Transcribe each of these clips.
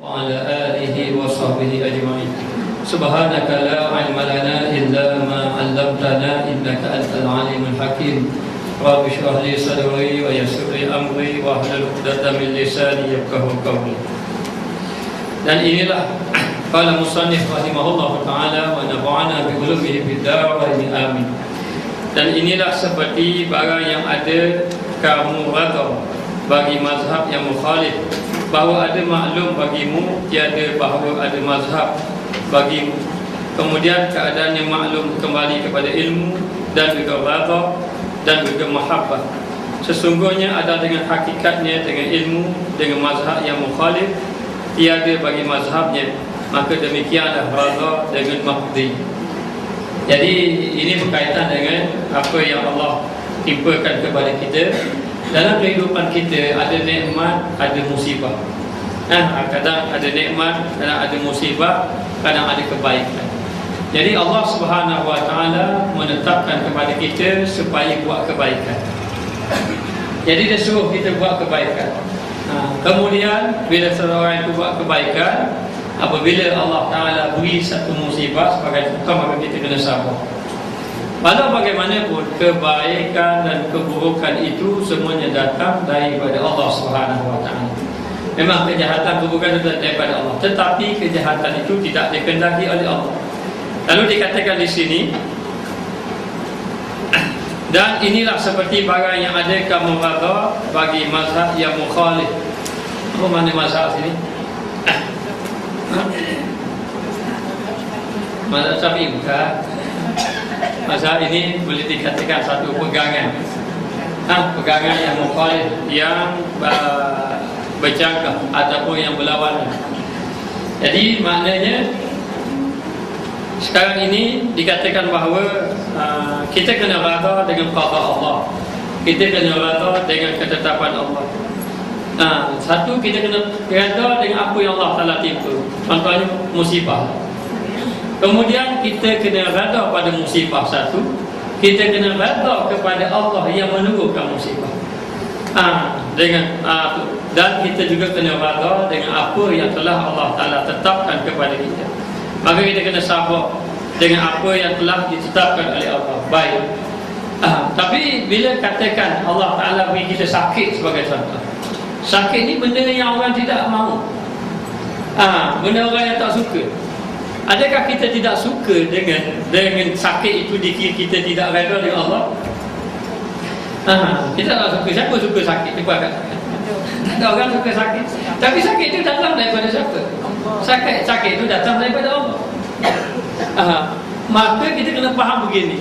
وعلى آله وصحبه أجمعين. سبحانك لا علم لنا إلا ما علمتنا إنك أنت العليم الحكيم. رب اشرح لي صدري ويسر لي أمري واحلل عقدة من لساني يفقهوا قولي. Dan inilah qala musannif rahimahullah taala wa nafa'ana bi ulumihi fid darain amin. Dan inilah seperti barang yang ada kamu rada bagi mazhab yang mukhalif, bahawa ada maklum bagimu tiada bahawa ada mazhab bagimu. Kemudian keadaan yang maklum kembali kepada ilmu dan juga rada dan juga mahabbah. Sesungguhnya ada dengan hakikatnya dengan ilmu dengan mazhab yang mukhalif tiada bagi mazhabnya, maka demikianlah rada dengan mahdi. Jadi ini berkaitan dengan apa yang Allah timpakan kepada kita. Dalam kehidupan kita ada nikmat, ada musibah. Kadang ada nikmat, kadang ada musibah, kadang ada kebaikan. Jadi Allah Subhanahu Wa Taala menetapkan kepada kita supaya buat kebaikan. Jadi dia suruh kita buat kebaikan. Kemudian bila seseorang itu buat kebaikan, apabila Allah Ta'ala beri satu musibah sebagai contoh, maka kita kena sabar. Walau bagaimanapun kebaikan dan keburukan itu semuanya datang daripada Allah Subhanahu Wa Ta'ala. Memang kejahatan keburukan itu daripada Allah, tetapi kejahatan itu tidak dikehendaki oleh Allah. Lalu dikatakan di sini, dan inilah seperti barang yang ada kamu rada bagi mazhab yang mukhalif. Apa mana mazhab sini? Mazhab Syafi'i bukan. Mazhab ini boleh dikatakan satu pegangan. Pegangan yang mukhalif, yang bercangkah ataupun yang berlawanan. Jadi maknanya sekarang ini dikatakan bahawa kita kena rada dengan qada Allah, kita kena rada dengan ketetapan Allah. Satu, kita kena rada dengan apa yang Allah Ta'ala timpa, contohnya musibah. Kemudian kita kena rada pada musibah satu, kita kena rada kepada Allah yang menurunkan musibah. Dan kita juga kena rada dengan apa yang telah Allah Ta'ala tetapkan kepada kita. Maka kita kena sabar dengan apa yang telah ditetapkan oleh Allah. Baik. Tapi bila katakan Allah Ta'ala beri kita sakit sebagai contoh, sakit ni benda yang orang tidak mahu, benda orang yang tak suka. Adakah kita tidak suka dengan sakit itu dikira kita tidak reda dengan Allah? Kita tak suka. Siapa suka sakit? Cuba katakan. Tak ada orang suka sakit. Tapi sakit itu datang daripada siapa? Sakit itu datang daripada Allah. Maka kita kena faham begini,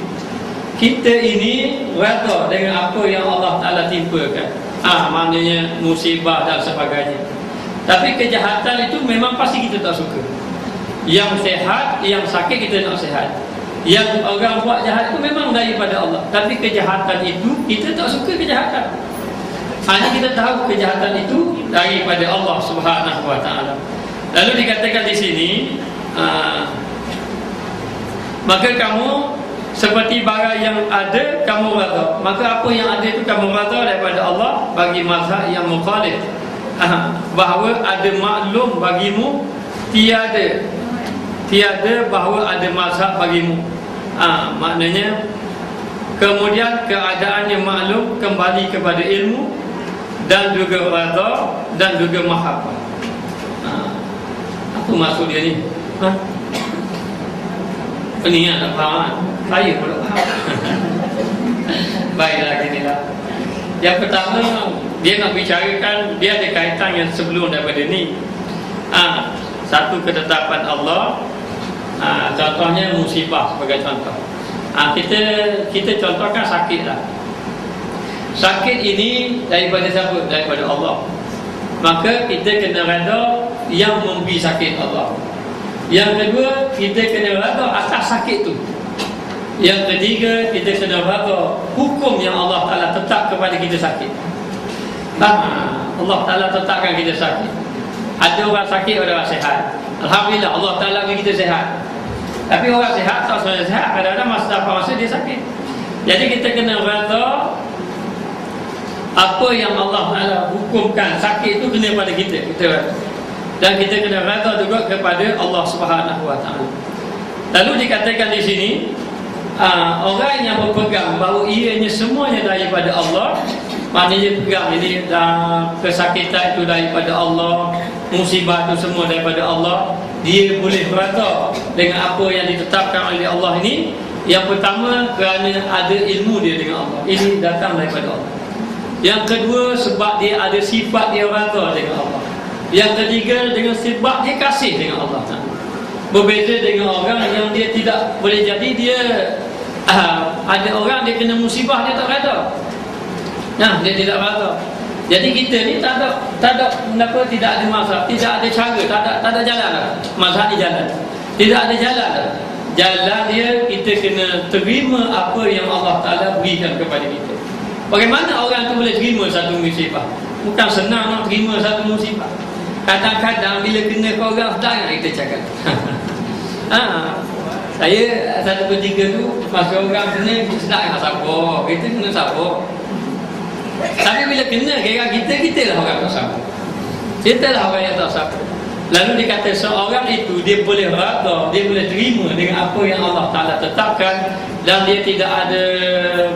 kita ini reda dengan apa yang Allah Ta'ala timpakan. Maknanya musibah dan sebagainya. Tapi kejahatan itu memang pasti kita tak suka. Yang sehat, yang sakit kita nak sehat. Yang orang buat jahat itu memang daripada Allah. Tapi kejahatan itu kita tak suka kejahatan. Hanya kita tahu kejahatan itu daripada Allah Subhanahu Wa Taala. Lalu dikatakan di sini, maka kamu seperti barang yang ada kamu rada. Maka apa yang ada itu kamu rada daripada Allah bagi mazhab yang mukhalif. Bahawa ada maklum bagimu tiada bahawa ada mazhab bagimu. Maknanya kemudian keadaan yang maklum kembali kepada ilmu dan juga rada dan juga mahabbah. Apa maksud dia ni? Peningat tak faham? Saya pun tak faham. Baiklah, ginilah. Yang pertama, dia nak bicarakan, dia ada kaitan yang sebelum daripada ni. Satu, ketetapan Allah. Contohnya musibah sebagai contoh. Kita contohkan sakit lah. Sakit ini daripada siapa? Daripada Allah. Maka kita kena reda yang memberi sakit Allah. Yang kedua, kita kena reda atas sakit tu. Yang ketiga, kita kena reda hukum yang Allah Ta'ala tetap kepada kita sakit. Allah Ta'ala tetapkan kita sakit. Ada orang sakit, ada orang sihat. Alhamdulillah, Allah Ta'ala bagi kita sihat. Tapi orang sihat tak sebenarnya sihat, kadang-kadang masa dia sakit. Jadi kita kena reda apa yang Allah Ta'ala hukumkan sakit itu kena pada kita. dan kita kena redha juga kepada Allah Subhanahu Wa Taala. Lalu dikatakan di sini, orang yang berpegang bahawa ianya semuanya daripada Allah, maknanya pegang ini kesakitan itu daripada Allah, musibah itu semua daripada Allah, dia boleh redha dengan apa yang ditetapkan oleh Allah ini. Yang pertama, kerana ada ilmu dia dengan Allah, ini datang daripada Allah. Yang kedua, sebab dia ada sifat dia redha dengan Allah. Yang ketiga, dengan sebab dia kasih dengan Allah. Berbeza dengan orang yang dia tidak boleh jadi, dia ada orang dia kena musibah dia tak redha. Dia tidak redha. Jadi kita ni tak ada apa, tidak ada mazhab, tidak ada cara, tak ada jalan lah. Mazhab ni jalan. Tidak ada jalan lah. Jalan dia, kita kena terima apa yang Allah Ta'ala berikan kepada kita. Bagaimana orang tu boleh terima satu musibah? Bukan senang nak terima satu musibah. Kadang-kadang bila kena ke orang sedang kita cakap. Saya satu ketika tu masa orang kena, kita sedang dengan sabar, kita kena sabar. Tapi bila kena kira kita lah orang tak sabar. Kita lah orang yang tak sabar. Lalu dikata seorang itu dia boleh redha, dia boleh terima dengan apa yang Allah Ta'ala tetapkan, dan dia tidak ada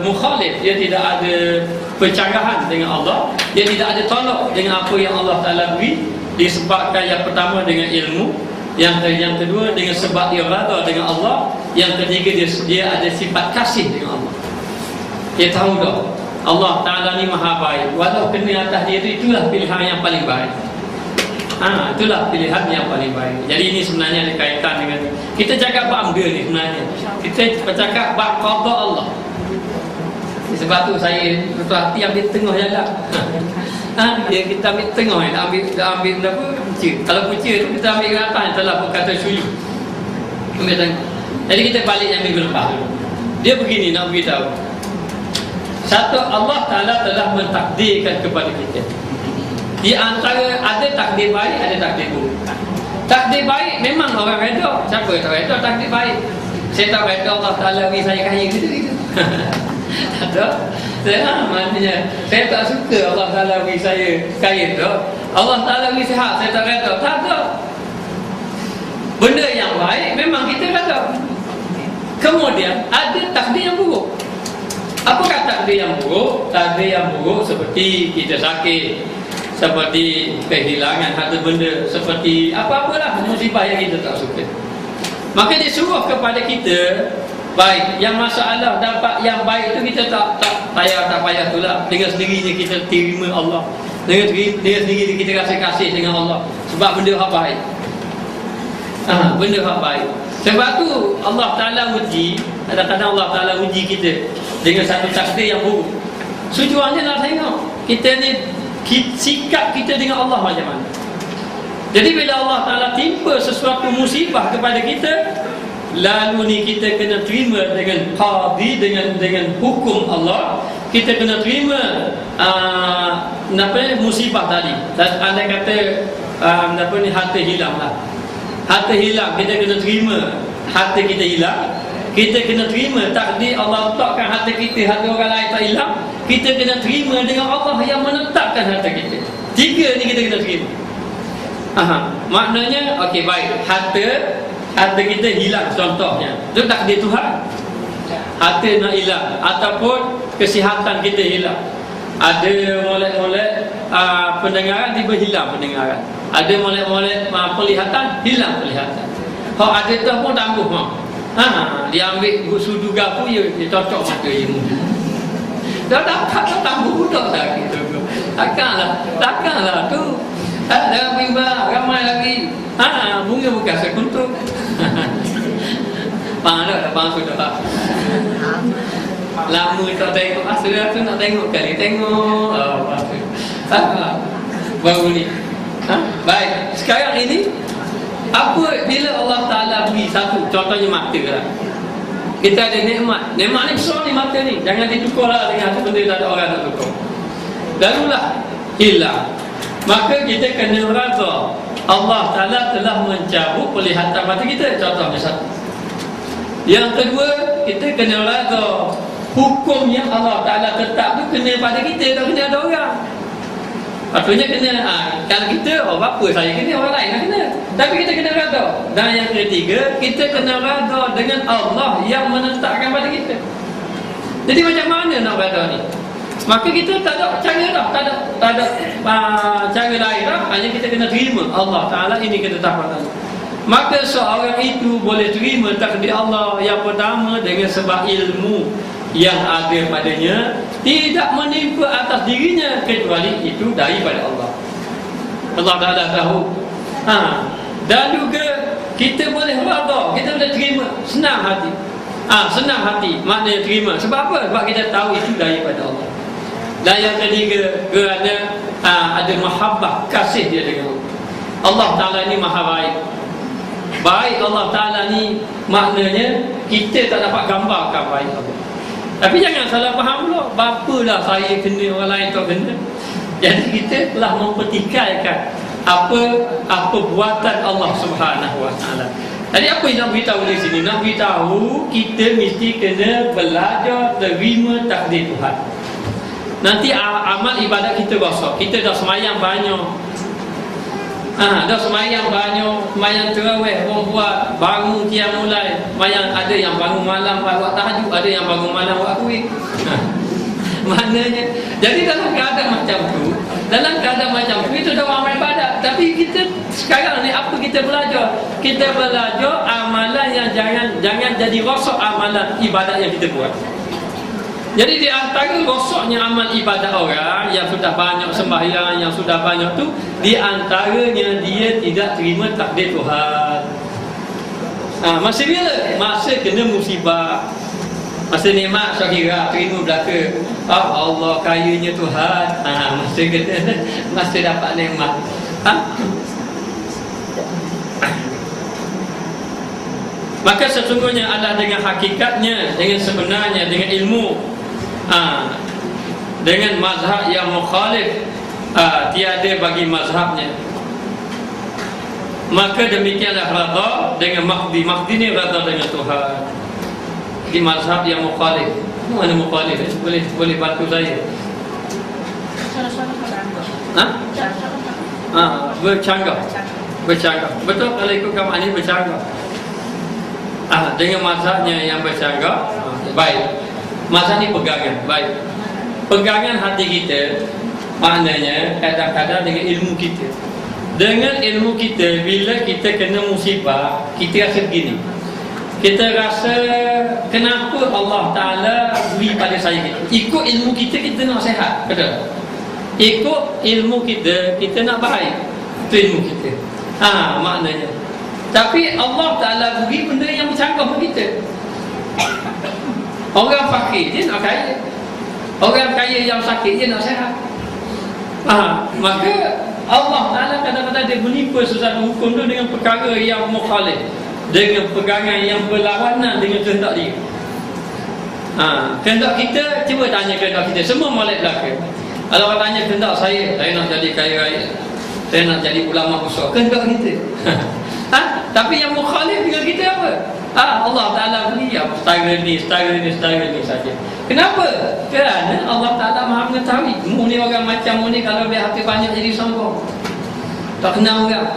mukhalif, dia tidak ada percanggahan dengan Allah, dia tidak ada tolak dengan apa yang Allah Ta'ala beri. Disebabkan yang pertama dengan ilmu, yang kedua dengan sebab dia redha dengan Allah, yang ketiga dia ada sifat kasih dengan Allah. Dia tahu dah Allah Ta'ala ni maha baik, walau kena atas dia itulah pilihan yang paling baik. Itulah pilihan yang paling baik. Jadi ini sebenarnya ada kaitan dengan kita cakap bab dia ni sebenarnya. Kita bercakap bab qada Allah. Sebab tu saya betul hati ambil tengah jalan. Dia kita ambil tengah, dah ambil apa? Punca. Kalau punca tu kita ambil ke atas, telah berkata suyu. Ambil tengah. Jadi kita balik yang minggu lepas dulu. Dia begini nak beritahu. Satu, Allah Ta'ala telah mentakdirkan kepada kita. Di antara ada takdir baik, ada takdir buruk. Takdir baik memang orang redha. Siapa yang tak redha takdir baik? Saya tak redha Allah Ta'ala beri saya kaya gitu. Tak. Maknanya saya tak suka Allah Ta'ala beri saya kaya tu. Allah Ta'ala beri sihat, saya tak redha. Tak ada. Benda yang baik memang kita redha. Kemudian ada takdir yang buruk. Apakah takdir yang buruk? Takdir yang buruk seperti kita sakit, seperti kehilangan harta benda, seperti apa-apalah musibah yang kita tak suka. Maka dia suruh kepada kita baik. Yang masalah dapat yang baik itu kita tak payah itulah. Dengan sendirinya kita terima Allah, dengan sendirinya kita rasa kasih dengan Allah. Sebab benda hak baik. Benda hak baik. Sebab tu Allah Ta'ala uji. Kadang-kadang Allah Ta'ala uji kita dengan satu takdir yang buruk. Tujuannya nak tengok kita ni sikap kita dengan Allah macam mana. Jadi bila Allah Ta'ala timpa sesuatu musibah kepada kita, lalu ni kita kena terima dengan qadi, dengan hukum Allah. Kita kena terima musibah tadi. Anda kata harta hilang lah. Harta hilang, kita kena terima harta kita hilang. Kita kena terima takdir Allah letakkan harta kita, harta orang lain tak hilang. Kita kena terima dengan Allah yang menetapkan harta kita. Tiga ni kita kena terima. Maknanya okey, baik, harta kita hilang contohnya, itu takdir Tuhan. Harta nak hilang, ataupun kesihatan kita hilang. Ada molek-molek pendengaran, tiba hilang pendengaran. Ada molek-molek penglihatan, hilang penglihatan. Kalau ada tu pun tangguh. Dia ambil sudu gapu, dia cocok mata dia. Dah dapat tangguh budak lagi tu. Takkanlah tu. Dalam bimbang ramai lagi. Bunga bukan sekuntuk. Bang sudah. Lama tak tengok. Sudah tu nak tengok kali. Tengok. Baru ni. Baik. Sekarang ini, apa bila Allah Ta'ala beri satu, contohnya mata lah. Kita ada nikmat. Nikmat ni besar ni, mata ni. Jangan ditukarlah dengan satu benda tak ada orang nak tukar. Lalulah hilang. Maka kita kena rasa Allah Ta'ala telah mencabut penglihatan mata kita. Contohnya satu. Yang kedua, kita kena rasa hukum yang Allah Ta'ala tetap tu kena pada kita, tak kena ada orang. Patutnya kena kalau kita apa saya kena orang lain nak kena. Tapi kita kena redha. Dan yang ketiga, kita kena redha dengan Allah yang menetapkan pada kita. Jadi macam mana nak redha ni? Maka kita tak ada cara dah, tak ada cara lain dah. Hanya kita kena terima Allah Taala ini ketetapan Allah. Maka seorang itu boleh terima takdir Allah yang pertama dengan sebab ilmu yang ada padanya tidak menimpa atas dirinya kecuali itu daripada Allah. Allah Taala tahu. Dan juga kita boleh redha, kita boleh terima senang hati. Senang hati maknanya terima. Sebab apa? Sebab kita tahu itu daripada Allah. Dan yang ketiga, kerana ada mahabbah, kasih dia dengan Allah Taala ini maha baik. Baik Allah Ta'ala ni maknanya kita tak dapat gambarkan baik Allah. Tapi jangan salah faham pula, bapalah saya kena, orang lain tak kena. Jadi kita telah mempertikaikan apa buatan Allah Subhanahu Wa Ta'ala. Jadi apa yang nak beritahu di sini? Nak beritahu kita mesti kena belajar terima takdir Tuhan. Nanti amal ibadat kita rosak. Kita dah semayang banyak, dah semayang banyak, semayang terawih orang buat, bangun qiyamul lail, semayang ada yang bangun malam buat tahajud, ada yang bangun malam buat kuih. Maknanya, jadi dalam keadaan macam tu, itu dah amal ibadat. Tapi kita sekarang ni apa kita belajar? Kita belajar amalan yang jangan jadi rosak amalan ibadat yang kita buat. Jadi di antara rosaknya amal ibadat orang yang sudah banyak sembahyang, yang sudah banyak tu, di antaranya dia tidak terima takdir Tuhan. Masa bila? Masa kena musibah, masa nikmat syakira, terima belaka. Allah kayanya Tuhan. Masa kena, masa dapat nikmat. Maka sesungguhnya adalah dengan hakikatnya, dengan sebenarnya, dengan ilmu, dengan mazhab yang mukhalif, tiada bagi mazhabnya. Maka demikianlah redha dengan Mahdi. Mahdi ni redha dengan Tuhan di mazhab yang mukhalif. Mana mukhalif? Boleh bantu saya? Bercanggah. Betul kalau ikut kamu ni bercanggah. Dengan mazhabnya yang bercanggah, baik. Mazhab ni pegangan, baik. Pegangan hati kita, maknanya kadang-kadang dengan ilmu kita. Dengan ilmu kita, bila kita kena musibah, kita rasa begini. Kita rasa, kenapa Allah Ta'ala beri pada saya gitu? Ikut ilmu kita, kita nak sihat, betul? Ikut ilmu kita, kita nak baik. Itu ilmu kita. Maknanya. Tapi Allah Ta'ala beri benda yang bercanggah dengan kita. Orang fakir dia nak kaya, orang kaya yang sakit dia nak sihat. Maka Allah Ta'ala kadang-kadang dia menimpa sesuatu hukum tu dengan perkara yang mukhalif, dengan pegangan yang berlawanan dengan kehendak dia. Kehendak kita, cuba tanya kehendak kita, semua molek belaka. Kalau orang tanya kehendak saya nak jadi kaya raya, saya nak jadi ulama besar, kehendak kita. Tapi yang mukhalif dengan kita apa? Allah Ta'ala beri setara ni saja. Kenapa? Kerana Allah Ta'ala maha mengetahui. Mu ni orang macam mu ni, kalau dia hati banyak jadi sombong, tak kenal orang.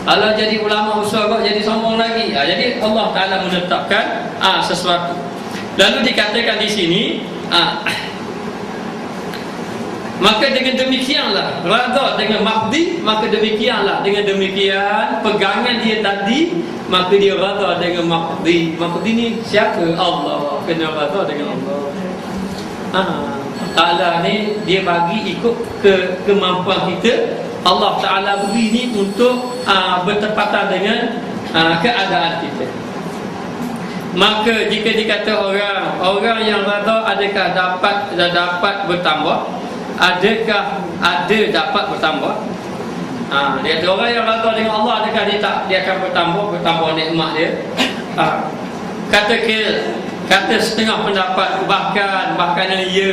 Kalau jadi ulama besar kok jadi sombong lagi. Jadi Allah Ta'ala menetapkan sesuatu. Lalu dikatakan di sini, maka dengan demikianlah redha dengan Mahdi, maka demikianlah dengan demikian pegangan dia tadi, maka dia redha dengan Mahdi. Mahdi ni siapa? Allah. Kena redha dengan Allah. Ta'ala ni dia bagi ikut kemampuan kita. Allah Ta'ala beri ni untuk bertepatan dengan keadaan kita. Maka jika dikata orang yang redha, adakah dapat bertambah? Adakah dapat bertambah? Dia ada orang yang redha dengan Allah, adakah dia akan bertambah nikmat dia? Kata setengah pendapat, bahkan ya,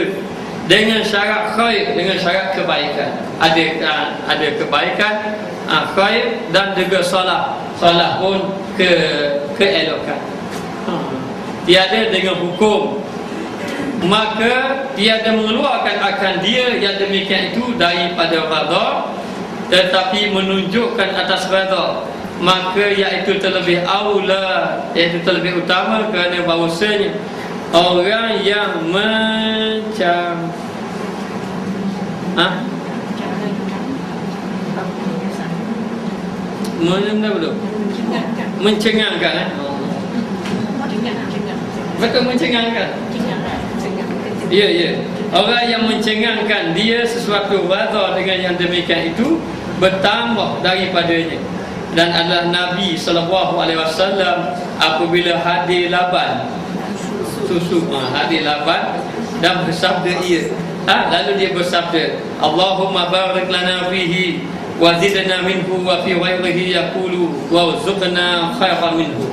dengan syarat khair, dengan syarat kebaikan. Ada kebaikan, khair, dan juga salah pun keelokan. Tiada dengan hukum maka tiada mengeluarkan akan dia yang demikian itu daripada redha, tetapi menunjukkan atas redha, maka iaitu terlebih aula, iaitu terlebih utama, kerana bahawasanya orang yang mencengangkan, betul, mencengangkan. Ya, ya. Orang yang mencengangkan dia sesuatu redha dengan yang demikian itu bertambah daripadanya. Dan adalah Nabi SAW apabila hadir laban susu, hadir laban, dan bersabda ia, lalu dia bersabda, Allahumma barik lana fihi wa zidna minhu wa fi ghairihi yaqulu wa rzuqna khairan minhu.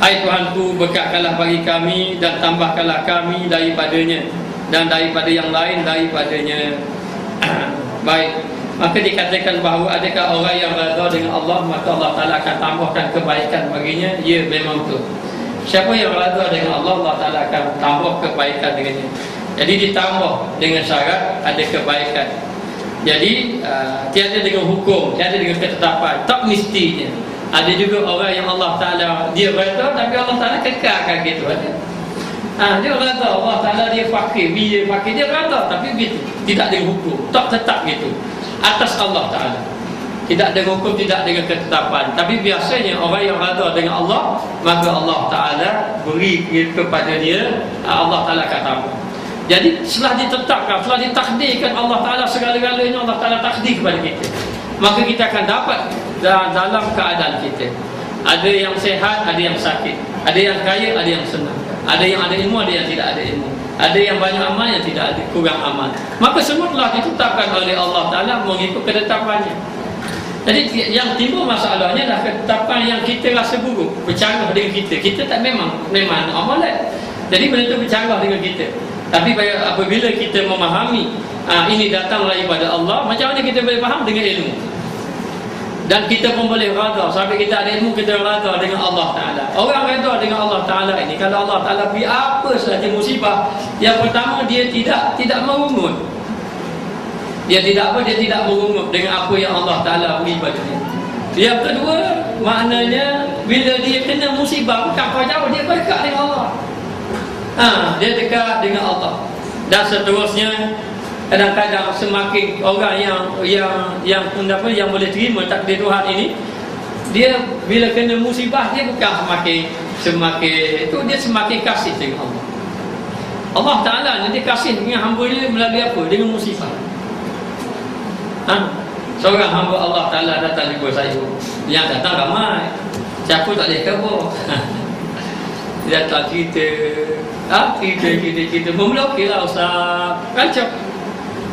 Hai Tuhanku, berkatkanlah bagi kami dan tambahkanlah kami daripadanya dan daripada yang lain daripadanya. Baik, maka dikatakan bahawa adakah orang yang redha dengan Allah, maka Allah Ta'ala akan tambahkan kebaikan baginya. Ya, memang betul. Siapa yang redha dengan Allah, Allah Ta'ala akan tambah kebaikan dengannya. Jadi ditambah dengan syarat ada kebaikan. Jadi tiada dengan hukum, tiada dengan ketetapan, tak mestinya. Ada juga orang yang Allah Ta'ala dia redha, tapi Allah Ta'ala kekalkan gitu ada. Dia redha, Allah Ta'ala dia fakir, dia fakir, dia redha, tapi begitu, tidak ada hukum, tak tetap gitu atas Allah Ta'ala. Tidak ada hukum, tidak dengan ketetapan. Tapi biasanya orang yang redha dengan Allah, maka Allah Ta'ala beri kepada dia, Allah Ta'ala akan tambah. Jadi setelah ditetapkan, setelah ditakdirkan Allah Ta'ala segala-galanya, Allah Ta'ala takdir kepada kita, maka kita akan dapat dalam keadaan kita. Ada yang sehat, ada yang sakit, ada yang kaya, ada yang senang, ada yang ada ilmu, ada yang tidak ada ilmu, ada yang banyak amal, yang tidak ada, kurang amal. Maka semua telah ditetapkan oleh Allah Ta'ala mengikut ketetapannya. Jadi yang timbul masalahnya adalah ketetapan yang kita rasa buruk, bercanggah dengan kita. Kita tak memang amalan. Jadi benda itu bercanggah dengan kita. Tapi apabila kita memahami ini datang daripada Allah, macam mana kita boleh faham? Dengan ilmu. Dan kita pun boleh redha. Sampai kita ada ilmu, kita redha dengan Allah Ta'ala. Orang redha dengan Allah Ta'ala ini, kalau Allah Ta'ala beri apa sahaja musibah, yang pertama dia tidak merungut. Dia tidak merungut dengan apa yang Allah Ta'ala beri pada dia. Yang kedua, maknanya bila dia kena musibah, bukan kau jauh, dia dekat dengan Allah. Dia dekat dengan Allah. Dan seterusnya, kadang-kadang semakin orang yang boleh terima takdir Tuhan ini, dia bila kena musibah, dia bukan semakin itu, dia semakin kasih dengan Allah. Allah Ta'ala ni dia kasih dengan hamba dia melalui apa? Dengan musibah. Seorang hamba Allah Ta'ala datang jumpa saya. Yang datang ramai, siapa tak boleh khabar. Dia datang cerita, kita memelukirlah Ustaz, kacau.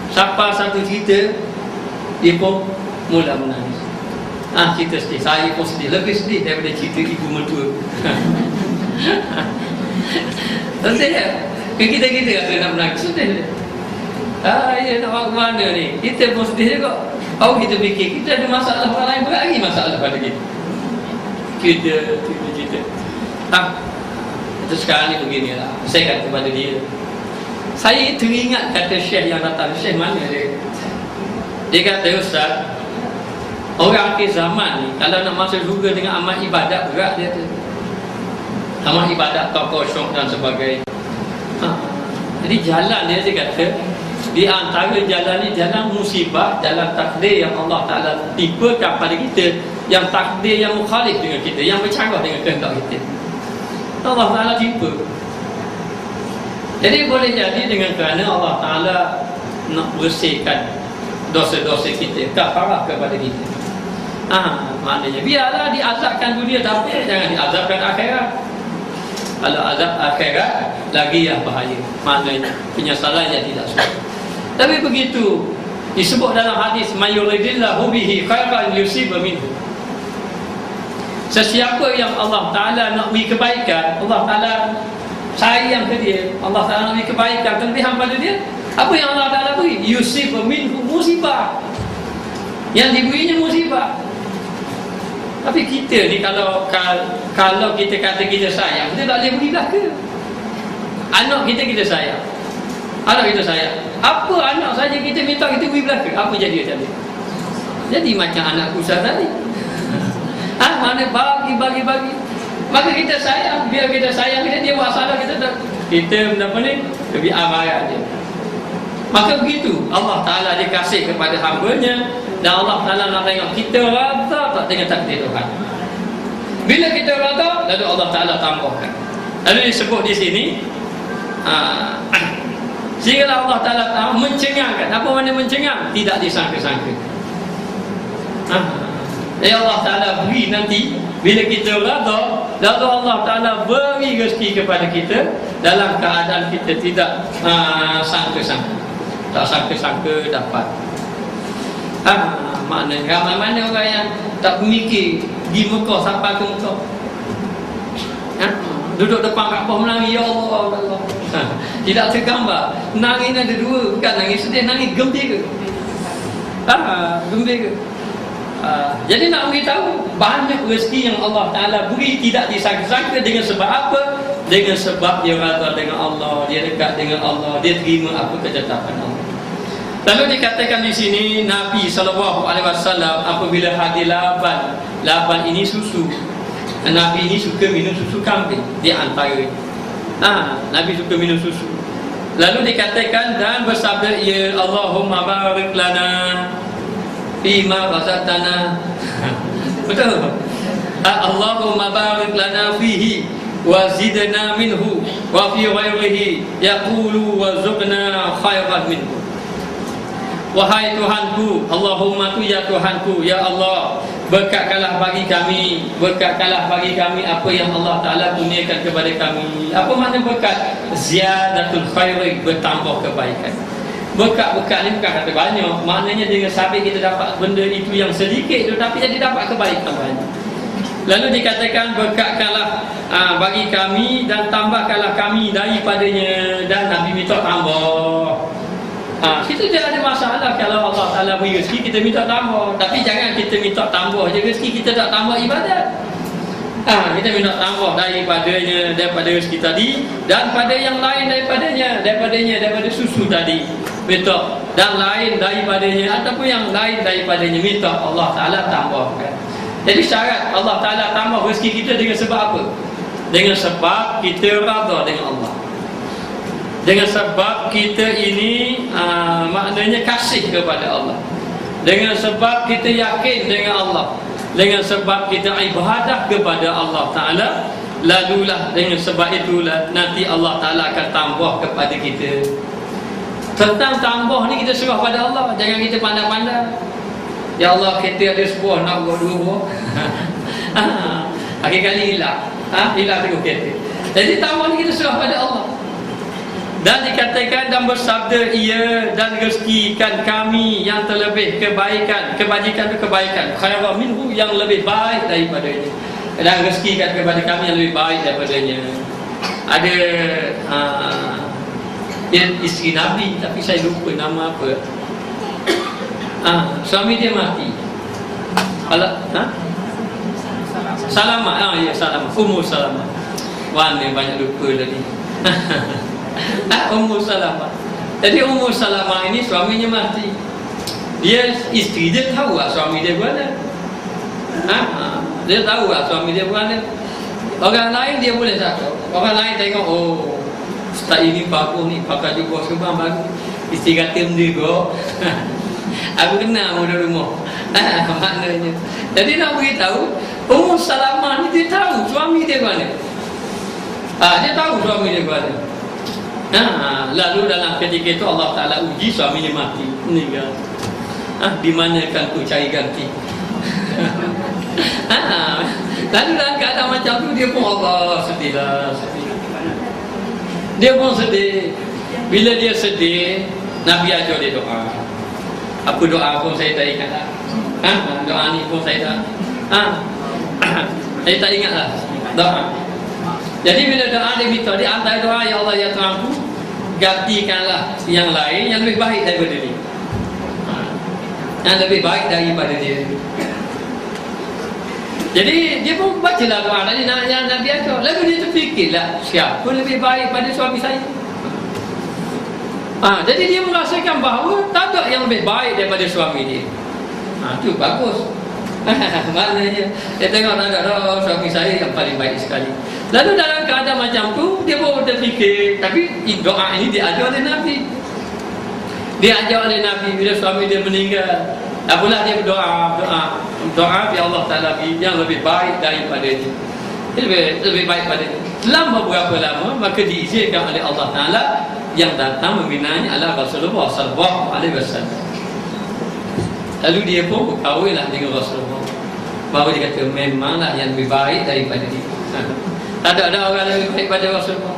Siapa satu cerita, dia pun mula menangis. Cerita sedih, saya pun sedih, lebih sedih daripada cerita ibu mertua. Sedih ya? Kita rasa nak menangis, sedih. Ya, nak buat mana ni? Kita pun sedih juga. Kita fikir, kita ada masalah, orang lain berat lagi masalah pada kita. Kita. Itu sekarang ni beginilah. Saya kata kepada dia, saya teringat kata Syekh yang datang. Syekh mana dia? Dia kata, Ustaz, orang akhir zaman ni kalau nak masuk surga dengan amal ibadat berat, dia tu. Amal ibadat kosong dan sebagainya. Jadi jalan dia kata, di antara jalan ni jalan musibah, jalan takdir yang Allah Ta'ala timpakan pada kita, yang takdir yang mukhalif dengan kita, yang bercanggah dengan kehendak kita, Allah Ta'ala timpa. Jadi boleh jadi dengan kerana Allah Ta'ala nak bersihkan dosa-dosa kita, kafarah kepada kita. Maknanya biarlah diazabkan dunia, tapi jangan diazabkan akhirat. Kalau azab akhirat lagi yang bahaya, maknanya penyesalannya tidak suka. Tapi begitu disebut dalam hadis, mayuridillahu bihi khairan yusib minhu. Sesiapa yang Allah Ta'ala nak beri kebaikan, Allah Ta'ala sayang ke dia, Allah Ta'ala nak beri kebaikan, kelebihan pada dia, apa yang Allah Ta'ala beri? Yusib minhu musibah. Yang diberinya musibah. Tapi kita ni kalau kita kata kita sayang, kita tak boleh beri belaka. Anak kita sayang. Anak kita sayang. Apa anak saja kita minta kita beri belaka? Apa jadi tadi? Jadi macam anak Ustaz tadi. Mana bagi. Maka kita sayang. Biar kita sayang dia buat salah kita apa ni? Lebih amarah dia. Maka begitu Allah Ta'ala dia kasih kepada hamba-Nya. Dan Allah Ta'ala nak tengok kita rata tak dengan takdir Tuhan. Bila kita rata, lalu Allah Ta'ala tambahkan. Lalu disebut di sini sehingga Allah Ta'ala mencengangkan. Apa makna mencengang? Tidak disangka-sangka. Allah Ta'ala beri nanti bila kita rata, lalu Allah Ta'ala beri rezeki kepada kita dalam keadaan kita tidak sangka-sangka. Tak sangka-sangka dapat. Maknanya ramai orang yang tak mikir di Mekah sampai ke Mekah. Duduk depan Kaabah menangis, ya Allah, Allah. Tidak tergambar. Nangis ada dua, bukan nangis sedih, nangis gembira. Gembira. Jadi nak beritahu banyak rezeki yang Allah Ta'ala beri tidak disangka-sangka. Dengan sebab apa? Dengan sebab dia rata dengan Allah, dia dekat dengan Allah, dia terima apa ketetapan Allah. Lalu dikatakan di sini Nabi SAW apabila hadir laban ini susu. Nabi ini suka minum susu kambing di antara. Nabi suka minum susu. Lalu dikatakan dan bersabda ia, Allahumma barik lana fima razaqtana. Betul? Allahumma barik lana fihi wa zidna minhu wa fi ghairihi yaqulu warzuqna khairan minhu. Wahai Tuhanku, Allahumma tu ya Tuhanku, ya Allah, berkatkanlah bagi kami apa yang Allah Ta'ala kurniakan kepada kami. Apa makna berkat? Ziyadatul khairi, bertambah kebaikan. Berkat ni bukan kata banyak. Maknanya dengan sabit kita dapat benda itu yang sedikit tetapi jadi dapat kebaikan banyak. Lalu dikatakan berkatkanlah bagi kami dan tambahkanlah kami daripadanya. Dan Nabi minta tambah. Kita tidak ada masalah kalau Allah Ta'ala beri rezeki kita minta tambah. Tapi jangan kita minta tambah je rezeki, kita tak tambah ibadat. Kita minta tambah daripadanya, daripada rezeki tadi dan pada yang lain daripada susu tadi minta, dan lain daripadanya ataupun yang lain daripadanya minta Allah Ta'ala tambahkan. Jadi syarat Allah Ta'ala tambah rezeki kita dengan sebab apa? Dengan sebab kita rada dengan Allah. Dengan sebab kita ini maknanya kasih kepada Allah. Dengan sebab kita yakin dengan Allah. Dengan sebab kita ibadah kepada Allah Ta'ala. Lalulah dengan sebab itulah nanti Allah Ta'ala akan tambah kepada kita. Tentang tambah ni kita serah pada Allah. Jangan kita pandang-pandang, ya Allah kita ada sebuah nak buat dua buah. Akhir kali hilang. Hilang terus kereta. Jadi tambah ni kita serah pada Allah. Dan dikatakan dan bersabda ia dan rezekikan kami yang terlebih kebaikan. Kebajikan itu kebaikan. Khairan minhu, yang lebih baik daripadanya. Dan rezekikan kepada kami yang lebih baik daripadanya. Ada isteri Nabi, tapi saya lupa nama apa. Suami dia mati. Salamah. Ya, Salamah. Ummu Salamah. Mana banyak lupa lagi. Ummu Salamah. Jadi Ummu Salamah ini suaminya mati. Isteri dia tahu suami dia berada. Dia tahu suami dia berada. Orang lain dia boleh takut. Orang lain tengok, oh ustaz ini bagus ni, pakai juga serban bagus. Isteri kata mendigo. Aku kenal muda rumah. Maknanya. Jadi nak beritahu Ummu Salamah ni dia tahu suami dia berada. Dia tahu suami dia berada. Lalu dalam ketika itu Allah Ta'ala uji suaminya mati, meninggal. Di mana kan tu cari ganti. Lalu dalam keadaan macam tu dia pun Allah sedihlah, sedih. Dia pun sedih. Bila dia sedih, Nabi ajar dia doa. Apa doa pun saya tak ingat lah. Doa ni pun saya tak saya tak ingat lah doa. Jadi bila doa dia minta, dia antara doa, ya Allah ya Tuhanku, gantikanlah yang lain yang lebih baik daripada dia. Yang lebih baik daripada dia. Jadi dia pun bacalah doa tadi yang Nabi ajar. Lalu dia terfikirlah, siapa lebih baik pada suami saya? Jadi dia merasakan bahawa tak ada yang lebih baik daripada suami dia. Itu bagus. Maknanya dia tengok ada suami saya yang paling baik sekali. Lalu dalam keadaan macam tu dia pun terfikir. Tapi doa ini diajar oleh Nabi. Diajar oleh Nabi bila suami dia meninggal. Apalah dia berdoa biar Allah Ta'ala yang lebih baik daripada dia. Lebih baik pada dia. Selama berapa lama maka diizinkan oleh Allah Ta'ala yang datang meminanya adalah Rasulullah sallallahu alaihi wasallam. Lalu dia pun berkahwinlah dengan Rasulullah. Baru dia kata memanglah yang lebih baik daripada dia. Tak ada orang lebih baik pada Rasulullah.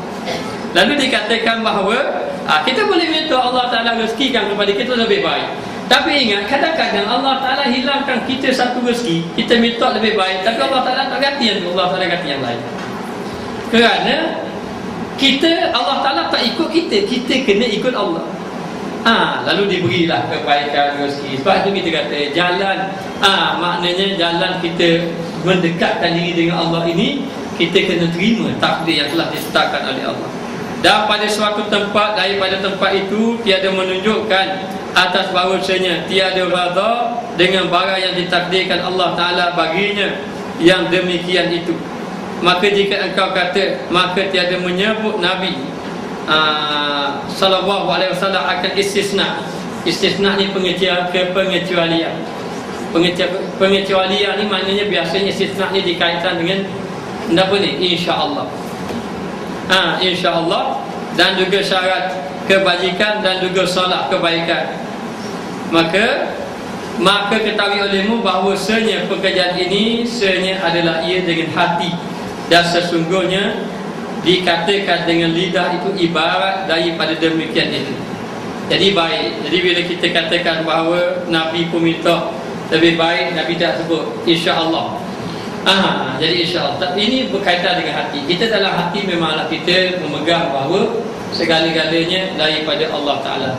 Lalu dikatakan bahawa kita boleh minta Allah Ta'ala rezekikan kepada kita lebih baik. Tapi ingat, kadang-kadang Allah Ta'ala hilangkan kita satu rezeki, kita minta lebih baik, tapi Allah Ta'ala tak ganti yang tu, Allah Ta'ala ganti yang lain. Kerana Allah Ta'ala tak ikut kita kena ikut Allah. Lalu diberilah kebaikan rezeki. Sebab itu kita kata jalan, maknanya jalan kita mendekatkan diri dengan Allah ini, kita kena terima takdir yang telah ditetapkan oleh Allah. Dan pada suatu tempat, daripada tempat itu tiada menunjukkan atas bahawasanya tiada rada dengan barang yang ditakdirkan Allah Ta'ala baginya yang demikian itu. Maka jika engkau kata, maka tiada menyebut Nabi sallallahu alaihi wasallam akan istisna. Istisna ni pengecualian. Pengecualian ni maknanya biasanya istisna ni dikaitkan dengan apa ni? Insya-Allah. Insya-Allah, dan juga syarat kebajikan dan juga salat kebaikan. Maka ketahui olehmu bahawasanya pekerjaan ini sebenarnya adalah ia dengan hati, dan sesungguhnya dikatakan dengan lidah itu ibarat daripada demikian itu. Jadi baik. Jadi bila kita katakan bahawa Nabi pun minta lebih baik, Nabi tak sebut insya-Allah. Jadi insya-Allah ini berkaitan dengan hati. Kita dalam hati memanglah kita memegang bahawa segala-galanya daripada Allah Ta'ala.